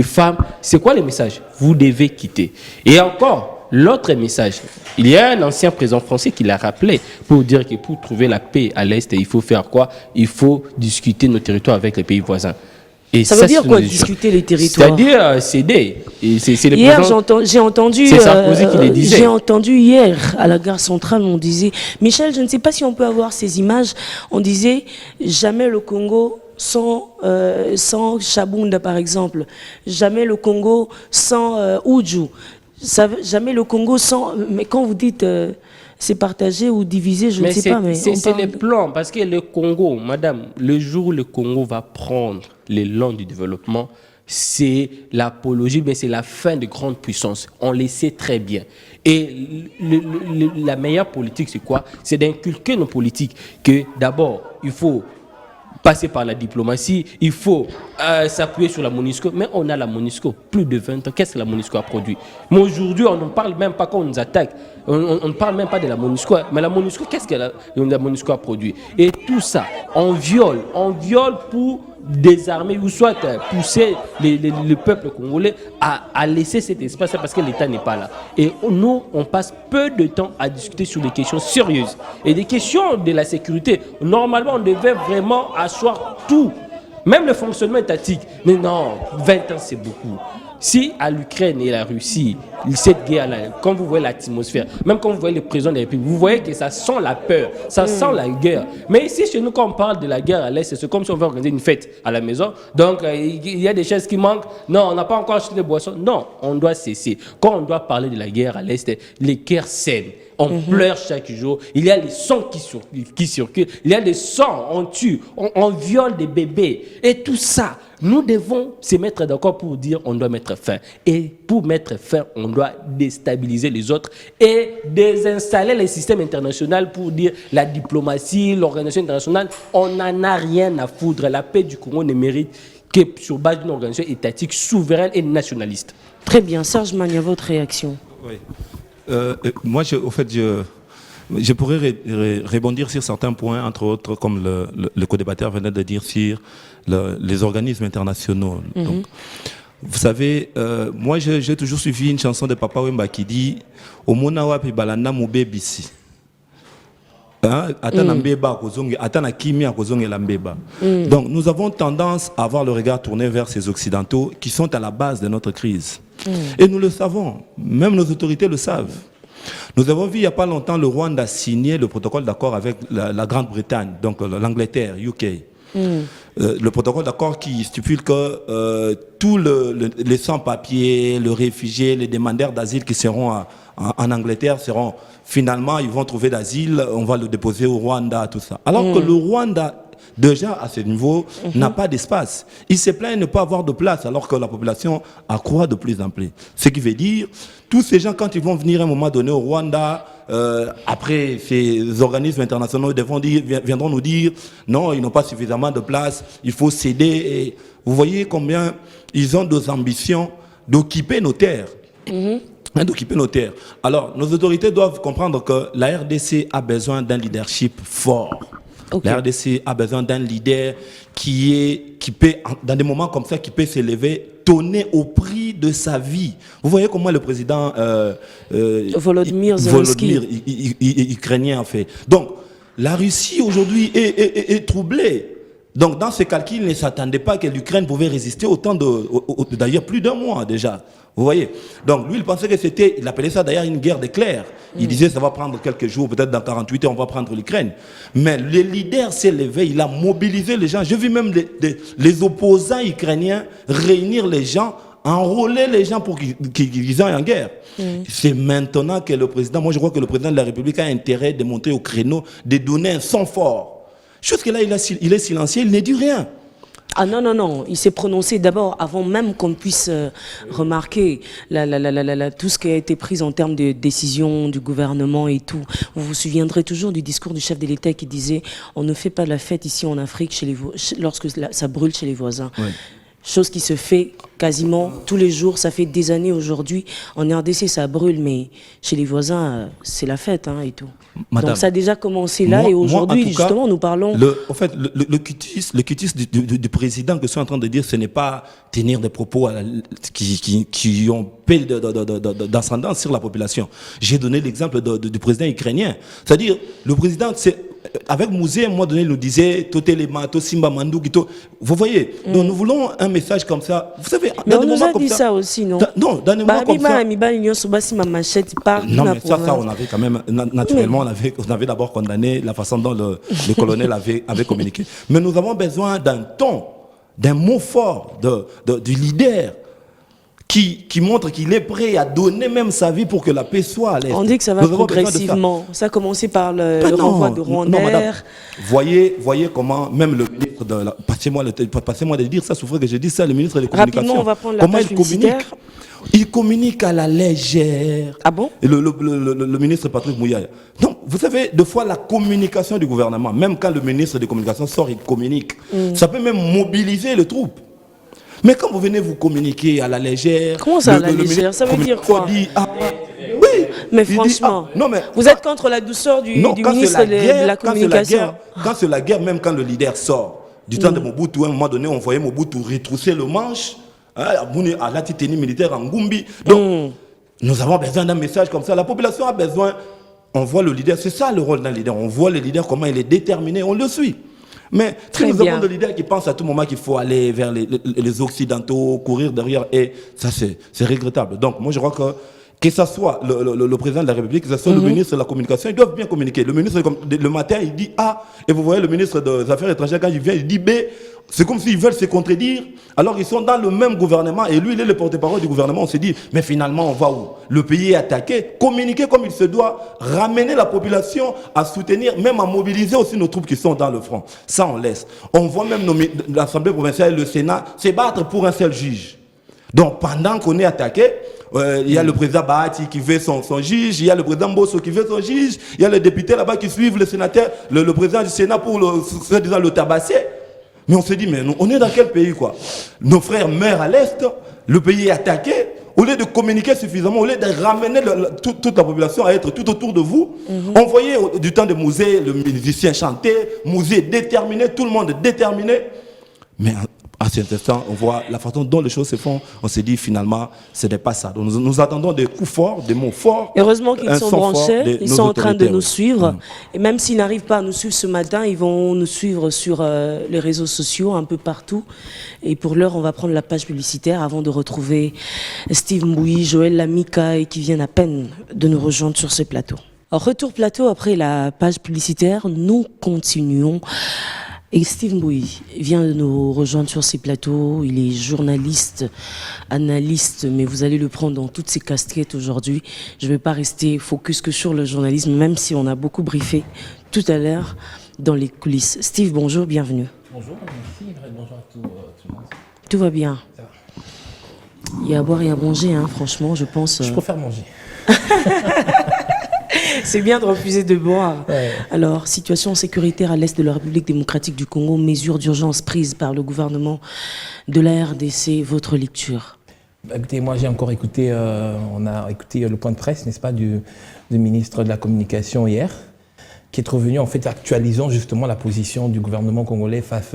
femmes, c'est quoi le message? Vous devez quitter. Et encore, l'autre message, il y a un ancien président français qui l'a rappelé pour dire que pour trouver la paix à l'Est, il faut faire quoi? Il faut discuter nos territoires avec les pays voisins. Et ça veut dire quoi, discuter les territoires? C'est-à-dire céder. Hier, j'ai entendu, c'est Sarkozy qui le disait. J'ai entendu hier à la gare centrale, on disait, Michel, je ne sais pas si on peut avoir ces images, on disait jamais le Congo sans Chabunda par exemple, jamais le Congo sans Oudjou, jamais le Congo sans... Mais quand vous dites... c'est partagé ou divisé, je ne sais pas. Mais c'est le plan, parce que le Congo, madame, le jour où le Congo va prendre l'élan du développement, c'est l'apologie, mais c'est la fin de grandes puissances. On le sait très bien. Et la meilleure politique, c'est quoi? C'est d'inculquer nos politiques que d'abord, il faut passer par la diplomatie, il faut s'appuyer sur la MONUSCO. Mais on a la MONUSCO, plus de 20 ans. Qu'est-ce que la MONUSCO a produit? Mais aujourd'hui, on ne parle même pas quand on nous attaque. On ne parle même pas de la MONUSCO. Mais la MONUSCO, qu'est-ce que la MONUSCO a produit? Et tout ça, on viole pour désarmer ou soit pousser le peuple congolais à laisser cet espace parce que l'État n'est pas là. Et nous, on passe peu de temps à discuter sur des questions sérieuses. Et des questions de la sécurité, normalement, on devait vraiment asseoir tout, même le fonctionnement étatique. Mais non, 20 ans, c'est beaucoup. Si à l'Ukraine et la Russie, cette guerre-là, quand vous voyez l'atmosphère, même quand vous voyez le président de la République, vous voyez que ça sent la peur, ça sent la guerre. Mais ici, chez nous, quand on parle de la guerre à l'Est, c'est comme si on veut organiser une fête à la maison. Donc, il y a des choses qui manquent. Non, on n'a pas encore acheté des boissons. Non, on doit cesser. Quand on doit parler de la guerre à l'Est, les guerres saignent. On pleure chaque jour. Il y a les sangs qui circulent. Il y a des sangs, on tue, on viole des bébés. Et tout ça, nous devons se mettre d'accord pour dire on doit mettre fin. Et pour mettre fin, on doit déstabiliser les autres et désinstaller les systèmes internationaux pour dire la diplomatie, l'organisation internationale, on n'en a rien à foutre. La paix du Congo ne mérite que sur base d'une organisation étatique souveraine et nationaliste. Très bien. Serge Magna, votre réaction? Oui. Moi, je pourrais rebondir sur certains points, entre autres, comme le co-débatteur venait de dire, sur les organismes internationaux. Donc, vous savez, moi, j'ai toujours suivi une chanson de Papa Wemba qui dit « Omona wapi balanda mube bisi ». Donc nous avons tendance à avoir le regard tourné vers ces Occidentaux qui sont à la base de notre crise. Et nous le savons, même nos autorités le savent. Nous avons vu il n'y a pas longtemps le Rwanda signer le protocole d'accord avec la Grande-Bretagne, donc l'Angleterre, UK. Le protocole d'accord qui stipule que tous les sans-papiers, les réfugiés, les demandeurs d'asile qui seront en Angleterre seront finalement, ils vont trouver d'asile, on va le déposer au Rwanda, tout ça. Alors que le Rwanda, déjà à ce niveau, n'a pas d'espace. Il se plaint de ne pas avoir de place alors que la population accroît de plus en plus. Ce qui veut dire, tous ces gens, quand ils vont venir à un moment donné au Rwanda, après ces organismes internationaux viendront nous dire non, ils n'ont pas suffisamment de place, il faut céder. Et vous voyez combien ils ont des ambitions d'occuper nos terres. D'occuper nos terres. Alors, nos autorités doivent comprendre que la RDC a besoin d'un leadership fort. Okay. La RDC a besoin d'un leader qui peut, dans des moments comme ça, qui peut s'élever, tonner au prix de sa vie. Vous voyez comment le président Volodymyr Zelensky ukrainien a fait. Donc, la Russie aujourd'hui est troublée. Donc, dans ses calculs, il ne s'attendait pas que l'Ukraine pouvait résister autant d'ailleurs plus d'1 mois déjà. Vous voyez? Donc, lui, il pensait que c'était, il appelait ça d'ailleurs une guerre d'éclairs. Il disait, ça va prendre quelques jours, peut-être dans 48 heures, on va prendre l'Ukraine. Mais le leader s'est levé, il a mobilisé les gens. J'ai vu même les opposants ukrainiens réunir les gens, enrôler les gens pour qu'ils aillent en guerre. C'est maintenant que le président, moi je crois que le président de la République a intérêt de monter au créneau, de donner un son fort. Chose que là, il est silencieux, il ne dit rien. Ah non, non, non, il s'est prononcé d'abord, avant même qu'on puisse remarquer tout ce qui a été pris en termes de décision du gouvernement et tout. Vous vous souviendrez toujours du discours du chef de l'État qui disait « On ne fait pas la fête ici en Afrique lorsque ça brûle chez les voisins oui. ». Chose qui se fait quasiment tous les jours, ça fait des années aujourd'hui. En RDC, ça brûle, mais chez les voisins, c'est la fête hein, et tout. Madame, donc ça a déjà commencé là et aujourd'hui, justement, nous parlons... En fait, le cutis du président que je suis en train de dire, ce n'est pas tenir des propos qui ont peu d'ascendance sur la population. J'ai donné l'exemple du président ukrainien. C'est-à-dire, le président, avec Mouzé, à un moment donné, il nous disait Totelema, Tosimba Mandou, vous voyez, donc nous voulons un message comme ça. Vous savez, mais on nous a dit ça aussi, non? Non, dans des moments comme ça. Non, mais ça, on avait quand même, naturellement, on avait d'abord condamné la façon dont le colonel avait communiqué. Mais nous avons besoin d'un ton, d'un mot fort du leader qui montre qu'il est prêt à donner même sa vie pour que la paix soit à l'Est. On dit que ça va progressivement. Ça a commencé par le renvoi de Rwanda. Voyez comment même le ministre de la... Passez-moi de dire ça, souffrez que je dise ça, le ministre des Communications. Rapidement, on va prendre la page publicitaire. Il communique à la légère. Ah bon? Et le ministre Patrick Mouyaya. Donc, vous savez, des fois, la communication du gouvernement, même quand le ministre des Communications sort, il communique. Ça peut même mobiliser les troupes. Mais quand vous venez vous communiquer à la légère... Comment ça, à la légère? Ça veut dire quoi? Dit, oui, mais franchement, non, mais, vous êtes contre la douceur du ministre de la Communication. Quand c'est la guerre, même quand le leader sort, du temps de Mobutu, à un moment donné, on voyait Mobutu retrousser le manche, à la titanie militaire en Gumbi. Donc, nous avons besoin d'un message comme ça. La population a besoin... On voit le leader, c'est ça le rôle d'un leader. On voit le leader, comment il est déterminé, on le suit. Mais si nous avons des leaders qui pensent à tout moment qu'il faut aller vers les Occidentaux, courir derrière, et ça c'est regrettable. Donc moi je crois que ce soit le président de la République, que ce soit le ministre de la Communication, ils doivent bien communiquer. Le ministre, le matin, il dit A, et vous voyez le ministre des Affaires étrangères, quand il vient, il dit B. C'est comme s'ils veulent se contredire, alors ils sont dans le même gouvernement, et lui, il est le porte-parole du gouvernement. On se dit, mais finalement, on va où? Le pays est attaqué, communiquer comme il se doit, ramener la population à soutenir, même à mobiliser aussi nos troupes qui sont dans le front. Ça, on laisse. On voit même l'Assemblée provinciale et le Sénat se battre pour un seul juge. Donc, pendant qu'on est attaqué, il y a le président Bahati qui veut son juge, il y a le président Bosso qui veut son juge, il y a les députés là-bas qui suivent le sénateur, le président du Sénat pour le tabasser. Mais on se dit, mais on est dans quel pays quoi? Nos frères meurent à l'Est, le pays est attaqué. Au lieu de communiquer suffisamment, au lieu de ramener toute la population à être tout autour de vous, on voyait du temps de Mouzé, le musicien chanter, Mouzé déterminé, tout le monde déterminé. Mais à cet instant, on voit la façon dont les choses se font. On se dit finalement, ce n'est pas ça. Donc, nous attendons des coups forts, des mots forts. Heureusement qu'ils sont branchés, ils sont en train de nous suivre. Et même s'ils n'arrivent pas à nous suivre ce matin, ils vont nous suivre sur les réseaux sociaux, un peu partout. Et pour l'heure, on va prendre la page publicitaire avant de retrouver Steve Mbouyi, Joël Lamika, qui viennent à peine de nous rejoindre sur ce plateau. Alors, retour plateau après la page publicitaire, nous continuons. Et Steve Mbouyi vient de nous rejoindre sur ces plateaux. Il est journaliste, analyste, mais vous allez le prendre dans toutes ses casquettes aujourd'hui. Je ne vais pas rester focus que sur le journalisme, même si on a beaucoup briefé tout à l'heure dans les coulisses. Steve, bonjour, bienvenue. Bonjour, merci. Bonjour à tout le monde. Tout va bien. Il y a à boire et à manger, hein, franchement, je pense. Je préfère manger. C'est bien de refuser de boire. Ouais. Alors, situation sécuritaire à l'est de la République démocratique du Congo, mesures d'urgence prises par le gouvernement de la RDC, votre lecture? Écoutez, moi j'ai encore écouté, on a écouté le point de presse, n'est-ce pas, du ministre de la Communication hier, qui est revenu en fait actualisant justement la position du gouvernement congolais face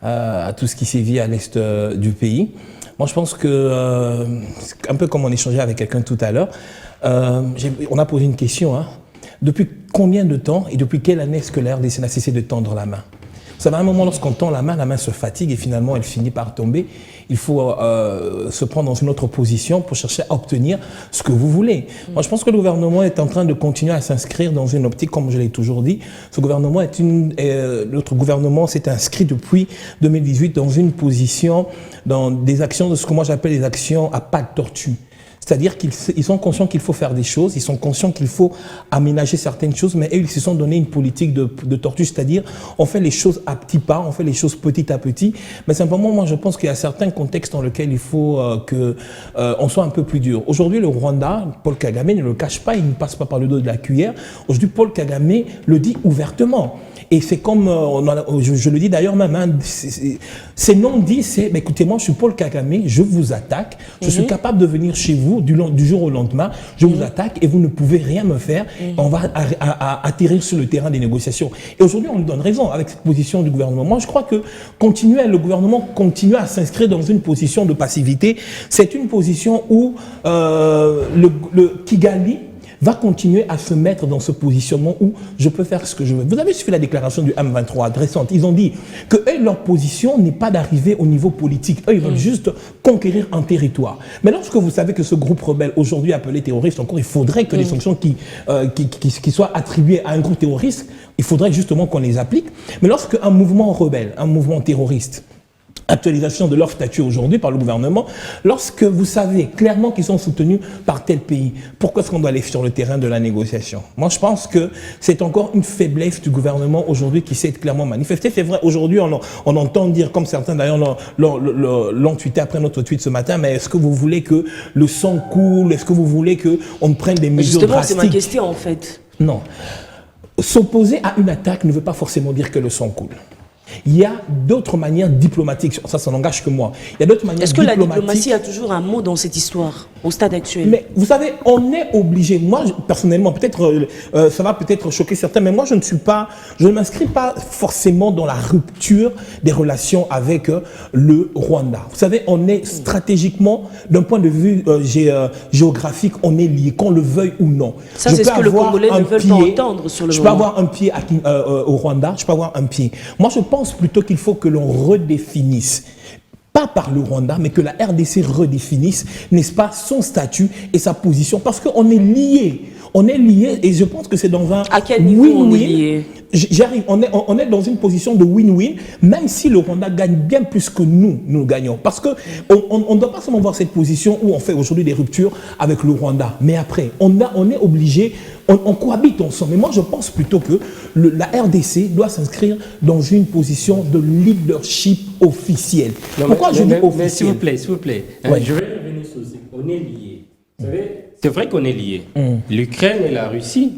à tout ce qui sévit à l'est du pays. Moi, je pense que, un peu comme on échangeait avec quelqu'un tout à l'heure, on a posé une question. Hein. Depuis combien de temps et depuis quelle année est-ce que la RDC n'a cessé de tendre la main? Vous savez, à un moment, lorsqu'on tend la main se fatigue et finalement, elle finit par tomber. Il faut se prendre dans une autre position pour chercher à obtenir ce que vous voulez. Moi, je pense que le gouvernement est en train de continuer à s'inscrire dans une optique, comme je l'ai toujours dit. Ce gouvernement notre gouvernement s'est inscrit depuis 2018 dans une position, dans des actions de ce que moi j'appelle des actions à pas de tortue. C'est-à-dire qu'ils sont conscients qu'il faut faire des choses, ils sont conscients qu'il faut aménager certaines choses, mais eux, ils se sont donné une politique de tortue, c'est-à-dire on fait les choses à petits pas, on fait les choses petit à petit, mais simplement, moi, je pense qu'il y a certains contextes dans lesquels il faut qu'on soit un peu plus dur. Aujourd'hui, le Rwanda, Paul Kagame ne le cache pas, il ne passe pas par le dos de la cuillère. Aujourd'hui, Paul Kagame le dit ouvertement. Et c'est comme, je le dis d'ailleurs même, hein, c'est non dit, c'est, écoutez, moi je suis Paul Kagame, je vous attaque, je suis capable de venir chez vous du jour au lendemain, je vous attaque et vous ne pouvez rien me faire, on va atterrir sur le terrain des négociations. Et aujourd'hui, on lui donne raison avec cette position du gouvernement. Moi, je crois que le gouvernement continue à s'inscrire dans une position de passivité. C'est une position où le Kigali va continuer à se mettre dans ce positionnement où je peux faire ce que je veux. Vous avez suivi la déclaration du M23 récente. Ils ont dit que eux, leur position n'est pas d'arriver au niveau politique. Eux, ils veulent juste conquérir un territoire. Mais lorsque vous savez que ce groupe rebelle, aujourd'hui appelé terroriste, encore, il faudrait que les sanctions qui soient attribuées à un groupe terroriste, il faudrait justement qu'on les applique. Mais lorsque un mouvement rebelle, un mouvement terroriste, actualisation de leur statut aujourd'hui par le gouvernement, lorsque vous savez clairement qu'ils sont soutenus par tel pays, pourquoi est-ce qu'on doit aller sur le terrain de la négociation? Moi, je pense que c'est encore une faiblesse du gouvernement aujourd'hui qui s'est clairement manifestée. C'est vrai, aujourd'hui, on entend dire, comme certains d'ailleurs l'ont tweeté après notre tweet ce matin, mais est-ce que vous voulez que le sang coule? Est-ce que vous voulez qu'on prenne des mesures drastiques? Justement, c'est ma question en fait. Non. S'opposer à une attaque ne veut pas forcément dire que le sang coule. Il y a d'autres manières diplomatiques, ça n'engage que moi. Il y a d'autres manières diplomatiques. Est-ce que la diplomatie a toujours un mot dans cette histoire, au stade actuel? Mais vous savez, on est obligé, moi personnellement, peut-être ça va peut-être choquer certains, mais moi je ne m'inscris pas forcément dans la rupture des relations avec le Rwanda. Vous savez, on est stratégiquement, d'un point de vue géographique, on est liés, qu'on le veuille ou non. Ça, c'est ce que les Congolais ne veulent pas entendre sur le moment. Je peux avoir un pied au Rwanda, je peux avoir un pied. Moi, je pense plutôt qu'il faut que l'on redéfinisse, pas par le Rwanda, mais que la RDC redéfinisse, n'est-ce pas, son statut et sa position, parce qu'on est liés. On est liés et je pense que c'est dans un à quel niveau on est liés? J'arrive, on est dans une position de win-win, même si le Rwanda gagne bien plus que nous gagnons. Parce qu'on ne doit pas seulement voir cette position où on fait aujourd'hui des ruptures avec le Rwanda, mais après, on est obligé, on cohabite ensemble. Mais moi, je pense plutôt que la RDC doit s'inscrire dans une position de leadership officiel. Pourquoi je dis officiel? Mais s'il vous plaît, Ouais. je vais revenir sur ce on est liés. Vous savez, c'est vrai qu'on est liés. L'Ukraine et la Russie,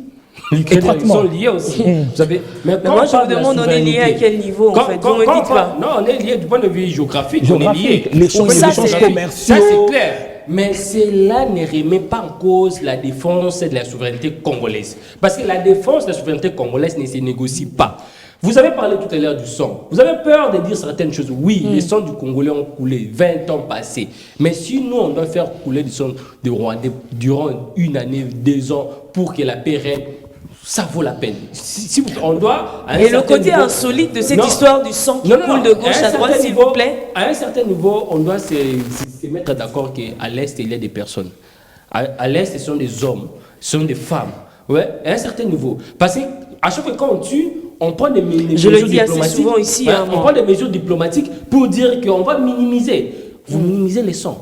sont liés aussi. Vous savez, mais moi, je me demande, on est liés à quel niveau, en fait? Vous me dites pas. Non, on est liés du point de vue géographique, on est liés. Les échanges commerciaux. Ça, c'est clair. Mais cela ne remet pas en cause la défense de la souveraineté congolaise. Parce que la défense de la souveraineté congolaise ne se négocie pas. Vous avez parlé tout à l'heure du sang. Vous avez peur de dire certaines choses. Oui, les sangs du Congolais ont coulé, 20 ans passés. Mais si nous, on doit faire couler du sang de Rwandais durant une année, 2 ans, pour que la paix règne, ça vaut la peine. On doit... Et le côté insolite de cette histoire du sang qui coule de gauche à droite, s'il vous plaît? À un certain niveau, on doit se mettre d'accord qu'à l'Est, il y a des personnes. À l'Est, ce sont des hommes, ce sont des femmes. Ouais, à un certain niveau. Parce qu'à chaque fois qu'on tue, on prend des mesures diplomatiques. Je le dis assez souvent ici. Ouais, on prend des mesures diplomatiques pour dire qu'on va minimiser. Vous minimisez les sangs.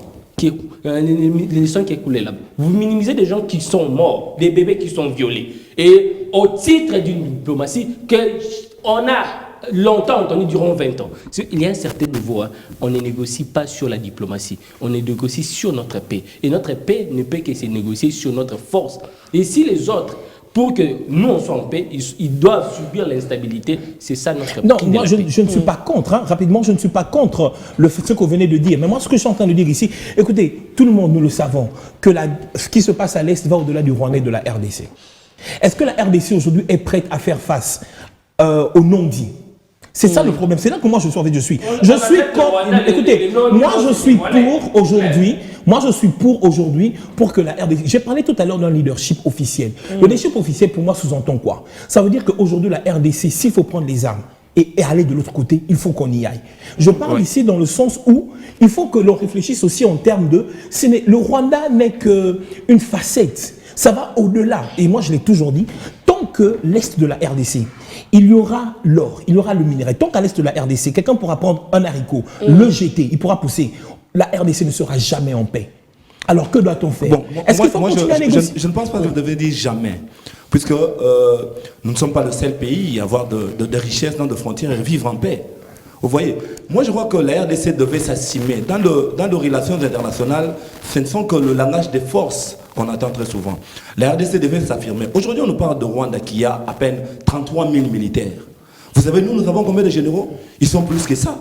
Les sangs qui est coulé là. Vous minimisez des gens qui sont morts, des bébés qui sont violés. Et au titre d'une diplomatie qu'on a longtemps entendu durant 20 ans. Il y a un certain niveau, on ne négocie pas sur la diplomatie, on négocie sur notre paix. Et notre paix ne peut que se négocier sur notre force. Et si les autres, pour que nous on soit en paix, ils doivent subir l'instabilité, c'est ça notre... Non, moi je ne suis pas contre, rapidement, je ne suis pas contre ce que vous venez de dire. Mais moi ce que je suis en train de dire ici, écoutez, tout le monde, nous le savons, que ce qui se passe à l'Est va au-delà du Rwanda et de la RDC. Est-ce que la RDC aujourd'hui est prête à faire face au non-dit? C'est ça le problème. C'est là que moi je suis. Écoutez, moi je suis pour aujourd'hui pour que la RDC. J'ai parlé tout à l'heure d'un leadership officiel. Le leadership officiel pour moi sous-entend quoi? Ça veut dire qu'aujourd'hui la RDC, s'il faut prendre les armes et aller de l'autre côté, il faut qu'on y aille. Je parle ici dans le sens où il faut que l'on réfléchisse aussi en termes de... Le Rwanda n'est qu'une facette. Ça va au-delà. Et moi, je l'ai toujours dit, tant que l'Est de la RDC, il y aura l'or, il y aura le minerai. Tant qu'à l'Est de la RDC, quelqu'un pourra prendre un haricot, le jeter, il pourra pousser. La RDC ne sera jamais en paix. Alors, que doit-on faire? Est-ce qu'il faut continuer à négocier? Je ne pense pas que vous devez dire jamais. Puisque nous ne sommes pas le seul pays à avoir de richesses, de frontières et vivre en paix. Vous voyez, moi je crois que la RDC devait s'assumer. Dans les relations internationales, ce ne sont que le langage des forces qu'on entend très souvent. La RDC devait s'affirmer. Aujourd'hui, on nous parle de Rwanda qui a à peine 33 000 militaires. Vous savez, nous avons combien de généraux? Ils sont plus que ça.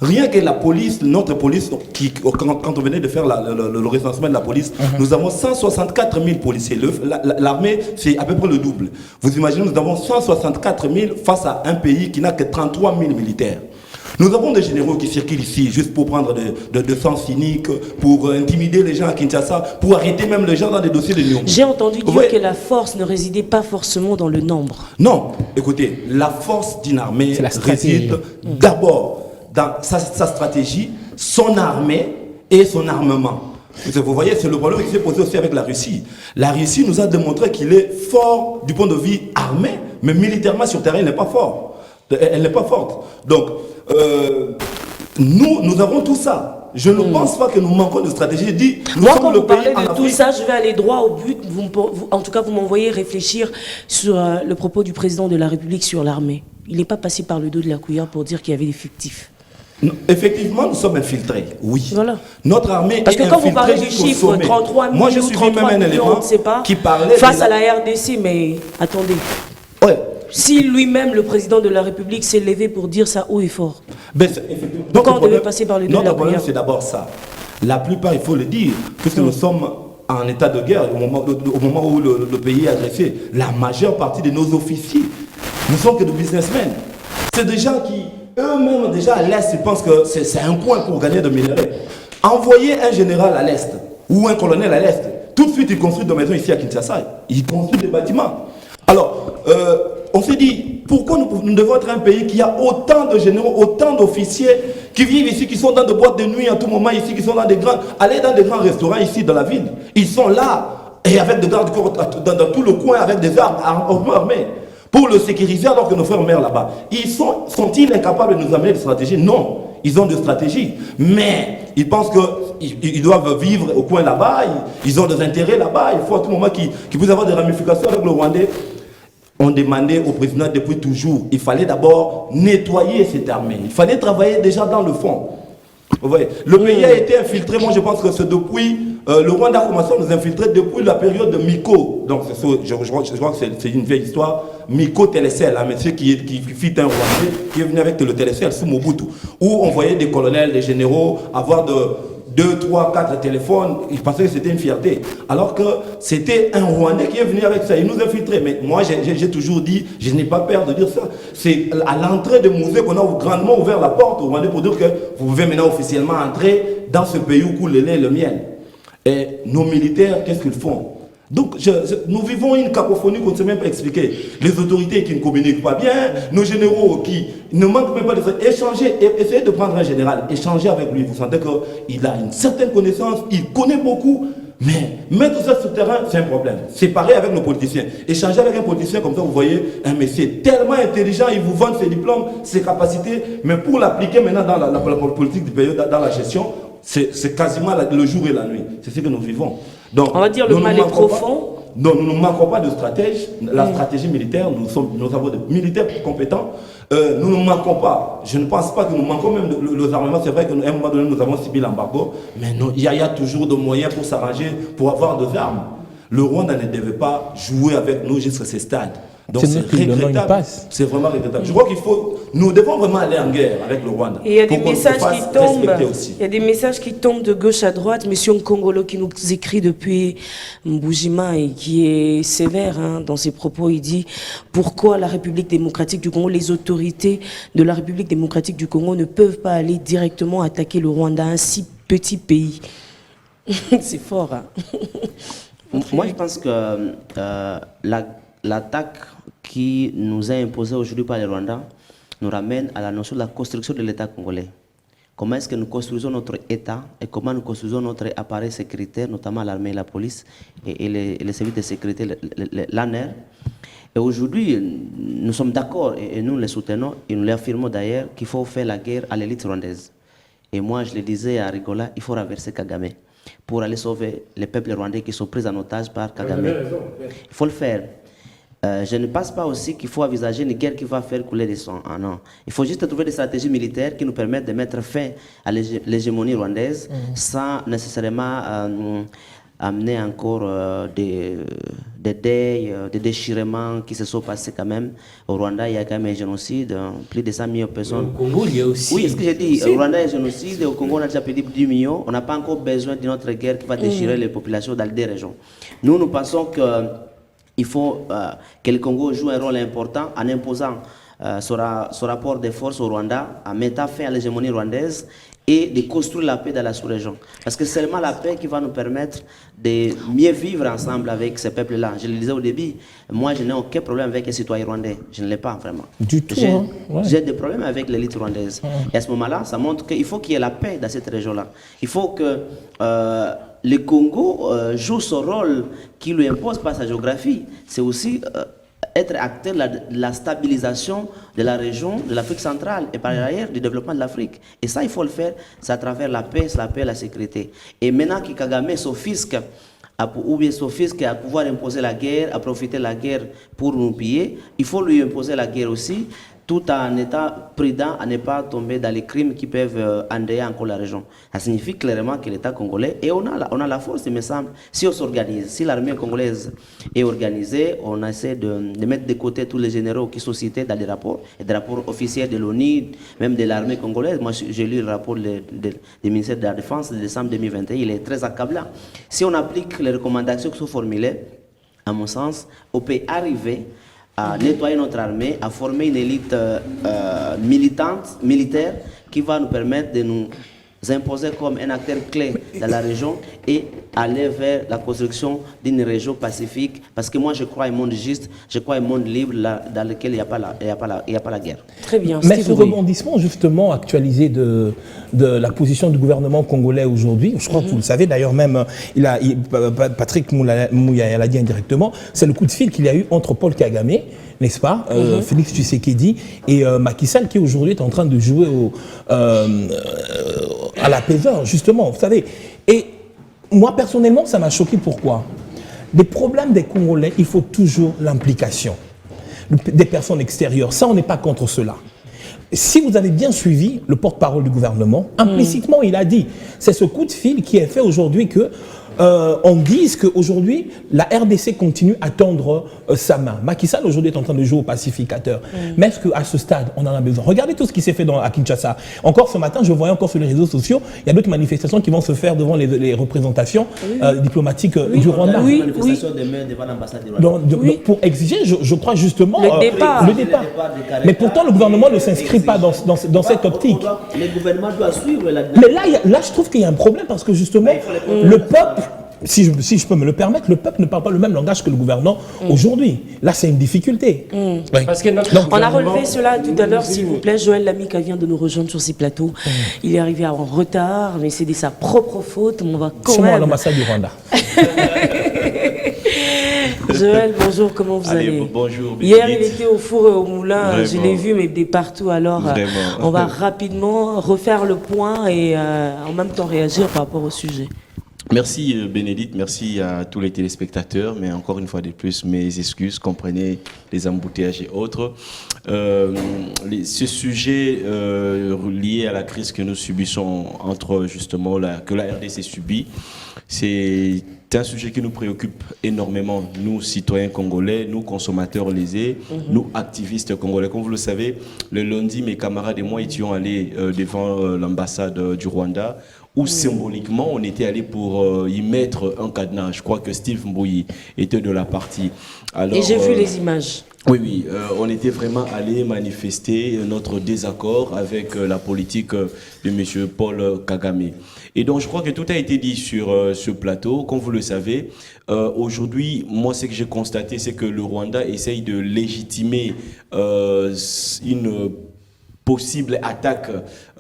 Rien que la police, notre police, quand on venait de faire le recensement de la police, nous avons 164 000 policiers. L'armée, c'est à peu près le double. Vous imaginez, nous avons 164 000 face à un pays qui n'a que 33 000 militaires. Nous avons des généraux qui circulent ici juste pour prendre de sang cynique, pour intimider les gens à Kinshasa, pour arrêter même les gens dans des dossiers de Nyongo. J'ai entendu dire que la force ne résidait pas forcément dans le nombre. Non, écoutez, la force d'une armée réside d'abord dans sa stratégie, son armée et son armement. Vous voyez, c'est le problème qui s'est posé aussi avec la Russie. La Russie nous a démontré qu'il est fort du point de vue armé, mais militairement sur terrain, il n'est pas fort. Elle n'est pas forte. Donc, nous avons tout ça. Je ne pense pas que nous manquons de stratégie. Moi, quand vous parlez de tout ça, je vais aller droit au but. En tout cas, vous m'envoyez réfléchir sur le propos du président de la République sur l'armée. Il n'est pas passé par le dos de la cuillère pour dire qu'il y avait des fictifs. Non, effectivement, nous sommes infiltrés, oui. Voilà. Notre armée parce que quand vous parlez du chiffre chiffre 33 000, moi je suis même un élément qui parlait face à la RDC, mais attendez. Ouais. Si lui-même, le président de la République, s'est levé pour dire ça haut et fort, donc quand on devait passer par le dos de la notre problème, c'est d'abord ça. La plupart, il faut le dire, puisque nous sommes en état de guerre, au moment où le pays est agressé, la majeure partie de nos officiers ne sont que des businessmen. C'est des gens qui, eux-mêmes, déjà à l'Est, ils pensent que c'est un coin pour gagner de minerais. Envoyer un général à l'Est, ou un colonel à l'Est, tout de suite, il construit des maisons ici à Kinshasa. Il construit des bâtiments. Alors, on s'est dit, pourquoi nous devons être un pays qui a autant de généraux, autant d'officiers qui vivent ici, qui sont dans des boîtes de nuit à tout moment ici, qui sont dans des grands... Allez dans des grands restaurants ici dans la ville. Ils sont là, et avec des gardes corps dans tout le coin, avec des armes armées, pour le sécuriser alors que nos frères meurent là-bas. Sont-ils incapables de nous amener des stratégies? Non, ils ont des stratégies. Mais ils pensent qu'ils doivent vivre au coin là-bas, ils ont des intérêts là-bas, il faut à tout moment qu'ils puissent avoir des ramifications avec le Rwandais. On demandait au président depuis toujours, il fallait d'abord nettoyer cette armée. Il fallait travailler déjà dans le fond. Vous voyez, le pays a été infiltré, moi je pense que c'est depuis, le Rwanda a commencé à nous infiltrer depuis la période de Miko. Donc je crois que c'est une vieille histoire. Miko Télécel, un monsieur qui fit un Rwandais, qui est venu avec le Télécel sous Mobutu, où on voyait des colonels, des généraux avoir de 2, 3, 4 téléphones, ils pensaient que c'était une fierté. Alors que c'était un Rwandais qui est venu avec ça, il nous infiltrait. Mais moi, j'ai toujours dit, je n'ai pas peur de dire ça. C'est à l'entrée de musée qu'on a grandement ouvert la porte au Rwandais pour dire que vous pouvez maintenant officiellement entrer dans ce pays où coule le lait et le miel. Et nos militaires, qu'est-ce qu'ils font? Donc, nous vivons une cacophonie qu'on ne sait même pas expliquer. Les autorités qui ne communiquent pas bien, nos généraux qui ne manquent même pas de échanger, essayez de prendre un général, échanger avec lui. Vous sentez qu'il a une certaine connaissance, il connaît beaucoup, mais mettre ça sur le terrain, c'est un problème. C'est pareil avec nos politiciens. Échanger avec un politicien comme ça, vous voyez, un monsieur tellement intelligent, il vous vend ses diplômes, ses capacités, mais pour l'appliquer maintenant dans la politique du pays, dans la gestion, c'est quasiment le jour et la nuit. C'est ce que nous vivons. Donc, on va dire le mal est profond. Donc nous ne manquons pas de stratège. La stratégie militaire, nous avons des militaires compétents. Nous ne manquons pas. Je ne pense pas que nous manquons même les armements. C'est vrai qu'à un moment donné, nous avons subi l'embargo. Mais il y a toujours des moyens pour s'arranger, pour avoir des armes. le Rwanda ne devait pas jouer avec nous jusqu'à ce stade. Donc C'est nous qui lui donnons une passe. C'est vraiment regrettable. Je crois nous devons vraiment aller en guerre avec le Rwanda. Et il y a des pour qu'on messages se fasse qui tombent. respecter aussi. Il y a des messages qui tombent de gauche à droite. Monsieur Nkongolo qui nous écrit depuis Mbujima et qui est sévère dans ses propos. Il dit pourquoi la République démocratique du Congo, les autorités de la République démocratique du Congo ne peuvent pas aller directement attaquer le Rwanda, un si petit pays. C'est fort. Moi, je pense que l'attaque qui nous est imposée aujourd'hui par le Rwanda nous ramène à la notion de la construction de l'État congolais. Comment est-ce que nous construisons notre État et comment nous construisons notre appareil sécuritaire, notamment l'armée et la police et les services de sécurité, l'ANR. Et aujourd'hui, nous sommes d'accord et nous les soutenons et nous l'affirmons d'ailleurs qu'il faut faire la guerre à l'élite rwandaise. Et moi, je le disais à Rigola, il faut renverser Kagame pour aller sauver les peuples rwandais qui sont pris en otage par Kagame. Il faut le faire. Je ne pense pas aussi qu'il faut envisager une guerre qui va faire couler des sangs. Ah non. Il faut juste trouver des stratégies militaires qui nous permettent de mettre fin à l'hégémonie rwandaise sans nécessairement amener encore des deuils, des déchirements qui se sont passés quand même. Au Rwanda, il y a quand même un génocide, plus de 100 millions de personnes. Au Congo, il y a aussi... Oui, ce que j'ai dit, au Rwanda, il y a un génocide, au Congo, on a déjà perdu 10 millions. On n'a pas encore besoin d'une autre guerre qui va déchirer les populations dans des régions. Nous pensons que il faut que le Congo joue un rôle important en imposant son rapport de force au Rwanda, en mettant fin à l'hégémonie rwandaise et de construire la paix dans la sous-région. Parce que c'est seulement la paix qui va nous permettre de mieux vivre ensemble avec ces peuples-là. Je le disais au début, moi je n'ai aucun problème avec les citoyens rwandais. Je ne l'ai pas vraiment. Du tout. J'ai des problèmes avec l'élite rwandaise. Et à ce moment-là, ça montre qu'il faut qu'il y ait la paix dans cette région-là. Il faut que le Congo joue son rôle qui lui impose par sa géographie. C'est aussi être acteur de la stabilisation de la région, de l'Afrique centrale et par ailleurs du développement de l'Afrique. Et ça, il faut le faire, c'est à travers la paix et la sécurité. Et maintenant que Kagame s'offusque, ou bien s'offusque à pouvoir imposer la guerre, à profiter de la guerre pour nous piller, il faut lui imposer la guerre aussi, tout en étant prudent à ne pas tomber dans les crimes qui peuvent endeuiller encore la région. Ça signifie clairement que l'État congolais, et on a la force, il me semble, si on s'organise, si l'armée congolaise est organisée, on essaie de mettre de côté tous les généraux qui sont cités dans les rapports, et des rapports officiels de l'ONU, même de l'armée congolaise. Moi, j'ai lu le rapport du ministère de la Défense de décembre 2021, il est très accablant. Si on applique les recommandations qui sont formulées, à mon sens, on peut arriver à nettoyer notre armée, à former une élite militaire qui va nous permettre de nous imposer comme un acteur clé dans la région et aller vers la construction d'une région pacifique. Parce que moi, je crois à un monde juste, je crois à un monde libre dans lequel il n'y a pas la guerre. Très bien. Mais ce rebondissement justement actualisé de la position du gouvernement congolais aujourd'hui, je crois que vous le savez d'ailleurs même, Patrick Mouyaya l'a dit indirectement, c'est le coup de fil qu'il y a eu entre Paul Kagame, n'est-ce pas, Félix Tshisekedi et Macky Sall qui aujourd'hui est en train de jouer à l'apaiseur, justement, vous savez. Et moi, personnellement, ça m'a choqué. Pourquoi? Des problèmes des Congolais, il faut toujours l'implication des personnes extérieures. Ça, on n'est pas contre cela. Si vous avez bien suivi le porte-parole du gouvernement, implicitement, il a dit, c'est ce coup de fil qui est fait aujourd'hui que on dise qu'aujourd'hui, la RDC continue à tendre sa main. Macky Sall aujourd'hui est en train de jouer au pacificateur. Mais est-ce qu'à ce stade, on en a besoin? Regardez tout ce qui s'est fait à Kinshasa. Encore ce matin, je voyais encore sur les réseaux sociaux, il y a d'autres manifestations qui vont se faire devant les représentations diplomatiques du Rwanda. Oui. Devant l'ambassade du Rwanda. Donc, pour exiger, je crois justement, le départ. Mais pourtant, le gouvernement ne s'inscrit pas dans cette optique. Le gouvernement doit suivre la... Mais là, je trouve qu'il y a un problème parce que justement, le peuple, si je peux me le permettre, le peuple ne parle pas le même langage que le gouvernement aujourd'hui. Là, c'est une difficulté. Oui. Parce que on a relevé cela tout à l'heure, s'il vous plaît. Joël Lamika vient de nous rejoindre sur ces plateaux. Il est arrivé en retard, mais c'est de sa propre faute. On va quand même... à l'ambassade du Rwanda. Joël, bonjour, comment vous allez? Bonjour. Hier, il était au four et au moulin, Vraiment. je l'ai vu, mais de partout. Alors, on va rapidement refaire le point et en même temps réagir par rapport au sujet. Merci Bénédicte, merci à tous les téléspectateurs, mais encore une fois de plus, mes excuses, comprenez les embouteillages et autres. Ce sujet lié à la crise que nous subissons entre justement que la RDC subit, c'est C'est un sujet qui nous préoccupe énormément, nous, citoyens congolais, nous, consommateurs lésés, nous, activistes congolais. Comme vous le savez, le lundi, mes camarades et moi étions allés devant l'ambassade du Rwanda, où symboliquement, on était allé pour y mettre un cadenas. Je crois que Steve Mbouyi était de la partie. Alors, et j'ai vu les images. Oui, on était vraiment allé manifester notre désaccord avec la politique de M. Paul Kagame. Et donc, je crois que tout a été dit sur ce plateau. Comme vous le savez, aujourd'hui, moi, ce que j'ai constaté, c'est que le Rwanda essaye de légitimer une possible attaque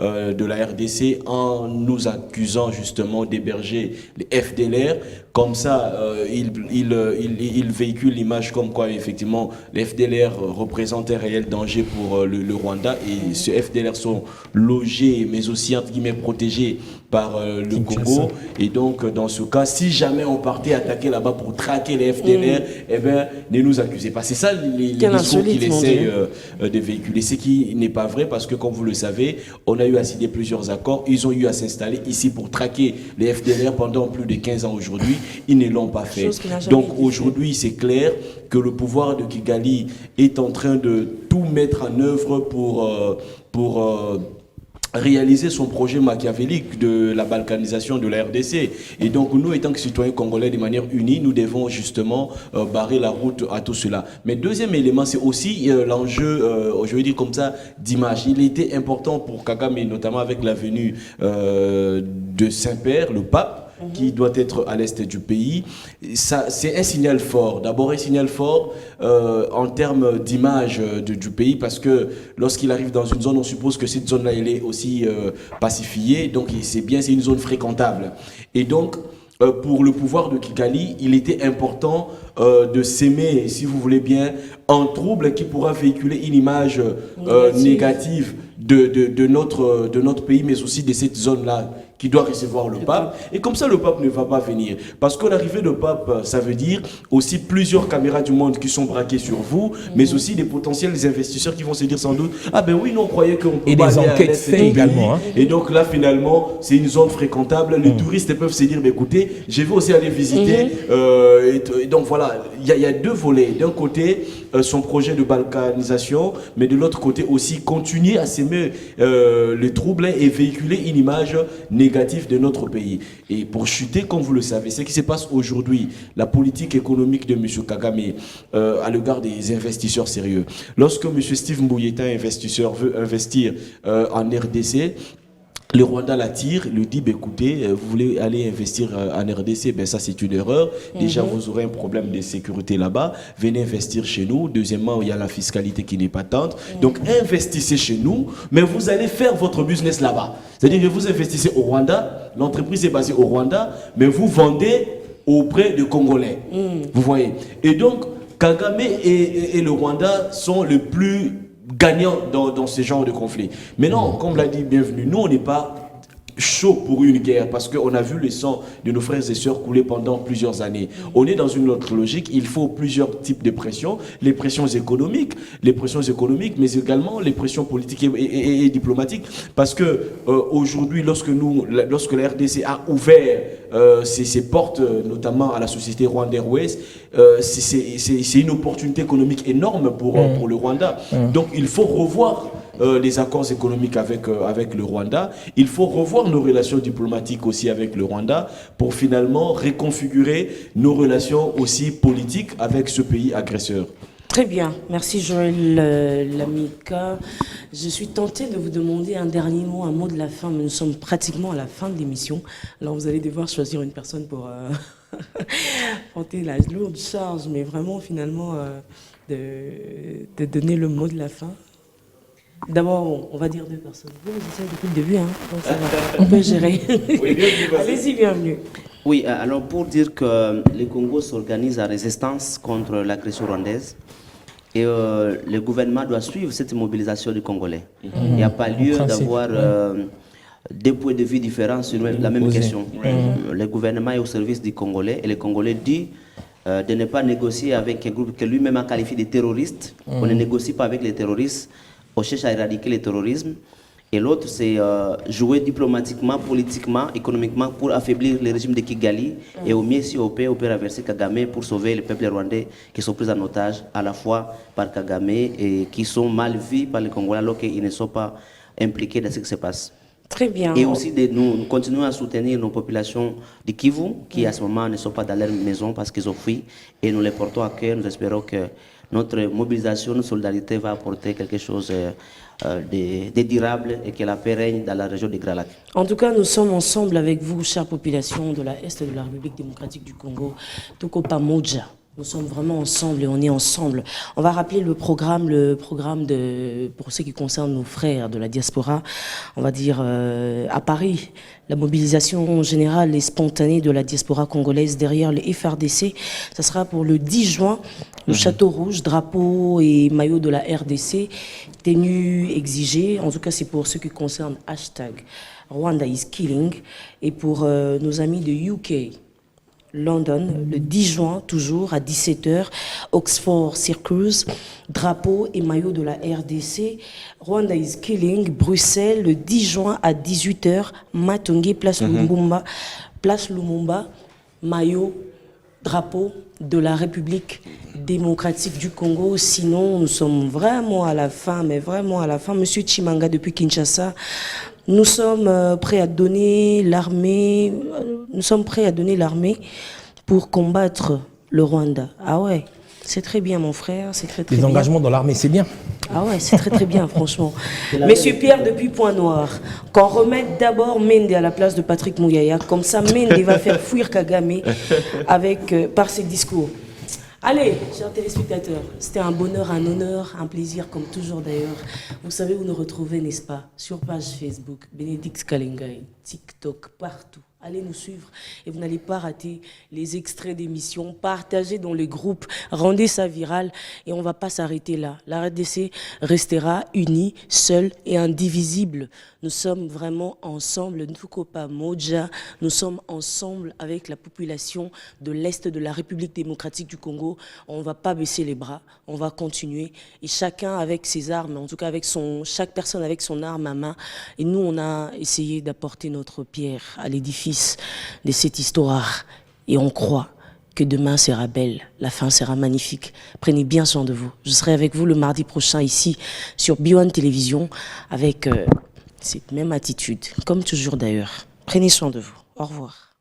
de la RDC en nous accusant justement d'héberger les FDLR. Comme ça, il véhicule l'image comme quoi effectivement les FDLR représentent un réel danger pour le Rwanda et ces FDLR sont logés mais aussi entre guillemets protégés par le Congo. Et donc dans ce cas, si jamais on partait attaquer là-bas pour traquer les FDLR, eh bien ne nous accusez pas. C'est ça les discours qu'il essaie de véhiculer. Ce qui n'est pas vrai parce que comme vous le savez, on a eu à signer plusieurs accords. Ils ont eu à s'installer ici pour traquer les FDLR pendant plus de 15 ans aujourd'hui. Ils ne l'ont pas fait. Donc aujourd'hui, c'est clair que le pouvoir de Kigali est en train de tout mettre en œuvre pour réaliser son projet machiavélique de la balkanisation de la RDC. Et donc nous, étant que citoyens congolais de manière unie, nous devons justement barrer la route à tout cela. Mais deuxième élément, c'est aussi l'enjeu, je vais dire comme ça, d'image. Il était important pour Kagame, notamment avec la venue de Saint-Père, le pape, qui doit être à l'est du pays. C'est un signal fort. D'abord un signal fort en termes d'image du pays, parce que lorsqu'il arrive dans une zone, on suppose que cette zone-là, elle est aussi pacifiée, donc c'est bien, c'est une zone fréquentable. Et donc, pour le pouvoir de Kigali, il était important de s'aimer, si vous voulez bien, un trouble qui pourra véhiculer une image négative de notre pays, mais aussi de cette zone-là qui doit recevoir le pape. Et comme ça, le pape ne va pas venir. Parce que l'arrivée du pape, ça veut dire aussi plusieurs caméras du monde qui sont braquées sur vous, mais aussi des potentiels investisseurs qui vont se dire sans doute, ah ben oui, nous on croyait qu'on peut pas aller à l'est. Et des enquêtes faites également. Et donc là, finalement, c'est une zone fréquentable. Les touristes peuvent se dire, mais écoutez, je vais aussi aller visiter. Et donc voilà, il y a deux volets. D'un côté, son projet de balkanisation, mais de l'autre côté aussi, continuer à s'aimer le trouble et véhiculer une image négative de notre pays. Et pour chuter, comme vous le savez, ce qui se passe aujourd'hui, la politique économique de M. Kagame à l'égard des investisseurs sérieux. Lorsque M. Steve Mbouyi, un investisseur, veut investir en RDC, le Rwanda l'attire, lui dit, bah, écoutez, vous voulez aller investir en RDC, ben ça c'est une erreur. Déjà, vous aurez un problème de sécurité là-bas. Venez investir chez nous. Deuxièmement, il y a la fiscalité qui n'est pas tente. Donc, investissez chez nous, mais vous allez faire votre business là-bas. C'est-à-dire que vous investissez au Rwanda, l'entreprise est basée au Rwanda, mais vous vendez auprès de Congolais. Vous voyez. Et donc, Kagame et le Rwanda sont les plus gagnant dans ce genre de conflit. Mais non, comme l'a dit Bienvenue, nous on n'est pas chaud pour une guerre parce qu'on a vu le sang de nos frères et sœurs couler pendant plusieurs années. On est dans une autre logique, il faut plusieurs types de pressions, les pressions économiques, mais également les pressions politiques et diplomatiques, parce que aujourd'hui, lorsque la RDC a ouvert ses portes, notamment à la société Rwanda Airways, c'est une opportunité économique énorme pour le Rwanda. Donc il faut revoir les accords économiques avec le Rwanda. Il faut revoir nos relations diplomatiques aussi avec le Rwanda pour finalement reconfigurer nos relations aussi politiques avec ce pays agresseur. Très bien, merci Joël Lamika. Je suis tentée de vous demander un dernier mot, un mot de la fin, mais nous sommes pratiquement à la fin de l'émission. Alors vous allez devoir choisir une personne pour porter la lourde charge, mais vraiment finalement de donner le mot de la fin. D'abord, on va dire deux personnes. Vous essayez depuis le début, hein, donc ça va. On peut gérer. Oui, allez-y, bienvenue. Oui, alors pour dire que le Congo s'organise en résistance contre l'agression rwandaise et le gouvernement doit suivre cette mobilisation du Congolais. Il n'y a pas lieu d'avoir deux points de vue différents sur la même question. Le gouvernement est au service du Congolais et le Congolais dit de ne pas négocier avec un groupe que lui-même a qualifié de terroriste. On ne négocie pas avec les terroristes. On cherche à éradiquer le terrorisme Et l'autre, c'est jouer diplomatiquement, politiquement, économiquement pour affaiblir le régime de Kigali et au mieux, si on peut renverser Kagame pour sauver le peuple rwandais qui sont pris en otage à la fois par Kagame et qui sont mal vus par les Congolais alors qu'ils ne sont pas impliqués dans ce qui se passe. Très bien. Et aussi, nous continuons à soutenir nos populations de Kivu qui, à ce moment, ne sont pas dans leur maison parce qu'ils ont fui. Et nous les portons à cœur. Nous espérons que notre mobilisation, notre solidarité va apporter quelque chose de durable et que la paix règne dans la région de Grand Lac. En tout cas, nous sommes ensemble avec vous, chère population de l'Est de la République démocratique du Congo, Tokopa Moja. Nous sommes vraiment ensemble et on est ensemble. On va rappeler le programme pour ce qui concerne nos frères de la diaspora, on va dire à Paris. La mobilisation générale et spontanée de la diaspora congolaise derrière le FRDC, ça sera pour le 10 juin, le Château Rouge, drapeau et maillot de la RDC, tenue exigée. En tout cas, c'est pour ce qui concerne hashtag Rwanda is killing. Et pour nos amis de UK, London, le 10 juin, toujours à 17h, Oxford Circus, drapeau et maillot de la RDC, Rwanda is killing, Bruxelles, le 10 juin à 18h, Matonge, place Lumumba, maillot, drapeau de la République démocratique du Congo. Sinon, nous sommes vraiment à la fin, mais vraiment à la fin. Monsieur Chimanga, depuis Kinshasa, nous sommes prêts à donner l'armée. Nous sommes prêts à donner l'armée pour combattre le Rwanda. Ah ouais, c'est très bien, mon frère, c'est très bien. Les engagements dans l'armée, c'est bien. Ah ouais, c'est très bien, franchement. Monsieur Pierre depuis Point-Noir, qu'on remette d'abord Mende à la place de Patrick Mouyaya, comme ça Mende va faire fuir Kagame par ses discours. Allez, chers téléspectateurs, c'était un bonheur, un honneur, un plaisir, comme toujours d'ailleurs. Vous savez où nous retrouver, n'est-ce pas? Sur page Facebook, Bénédicte Kalengai, TikTok, partout. Allez nous suivre et vous n'allez pas rater les extraits d'émissions. Partagez dans les groupes, rendez ça viral et on ne va pas s'arrêter là. La RDC restera unie, seule et indivisible. Nous sommes vraiment ensemble, Ntukopa Moja, nous sommes ensemble avec la population de l'Est de la République démocratique du Congo. On ne va pas baisser les bras, on va continuer et chacun avec ses armes, en tout cas avec chaque personne avec son arme à main. Et nous, on a essayé d'apporter notre pierre à l'édifice de cette histoire et on croit que demain sera belle, la fin sera magnifique. Prenez bien soin de vous. Je serai avec vous le mardi prochain ici sur B1 Télévision avec cette même attitude, comme toujours d'ailleurs. Prenez soin de vous. Au revoir.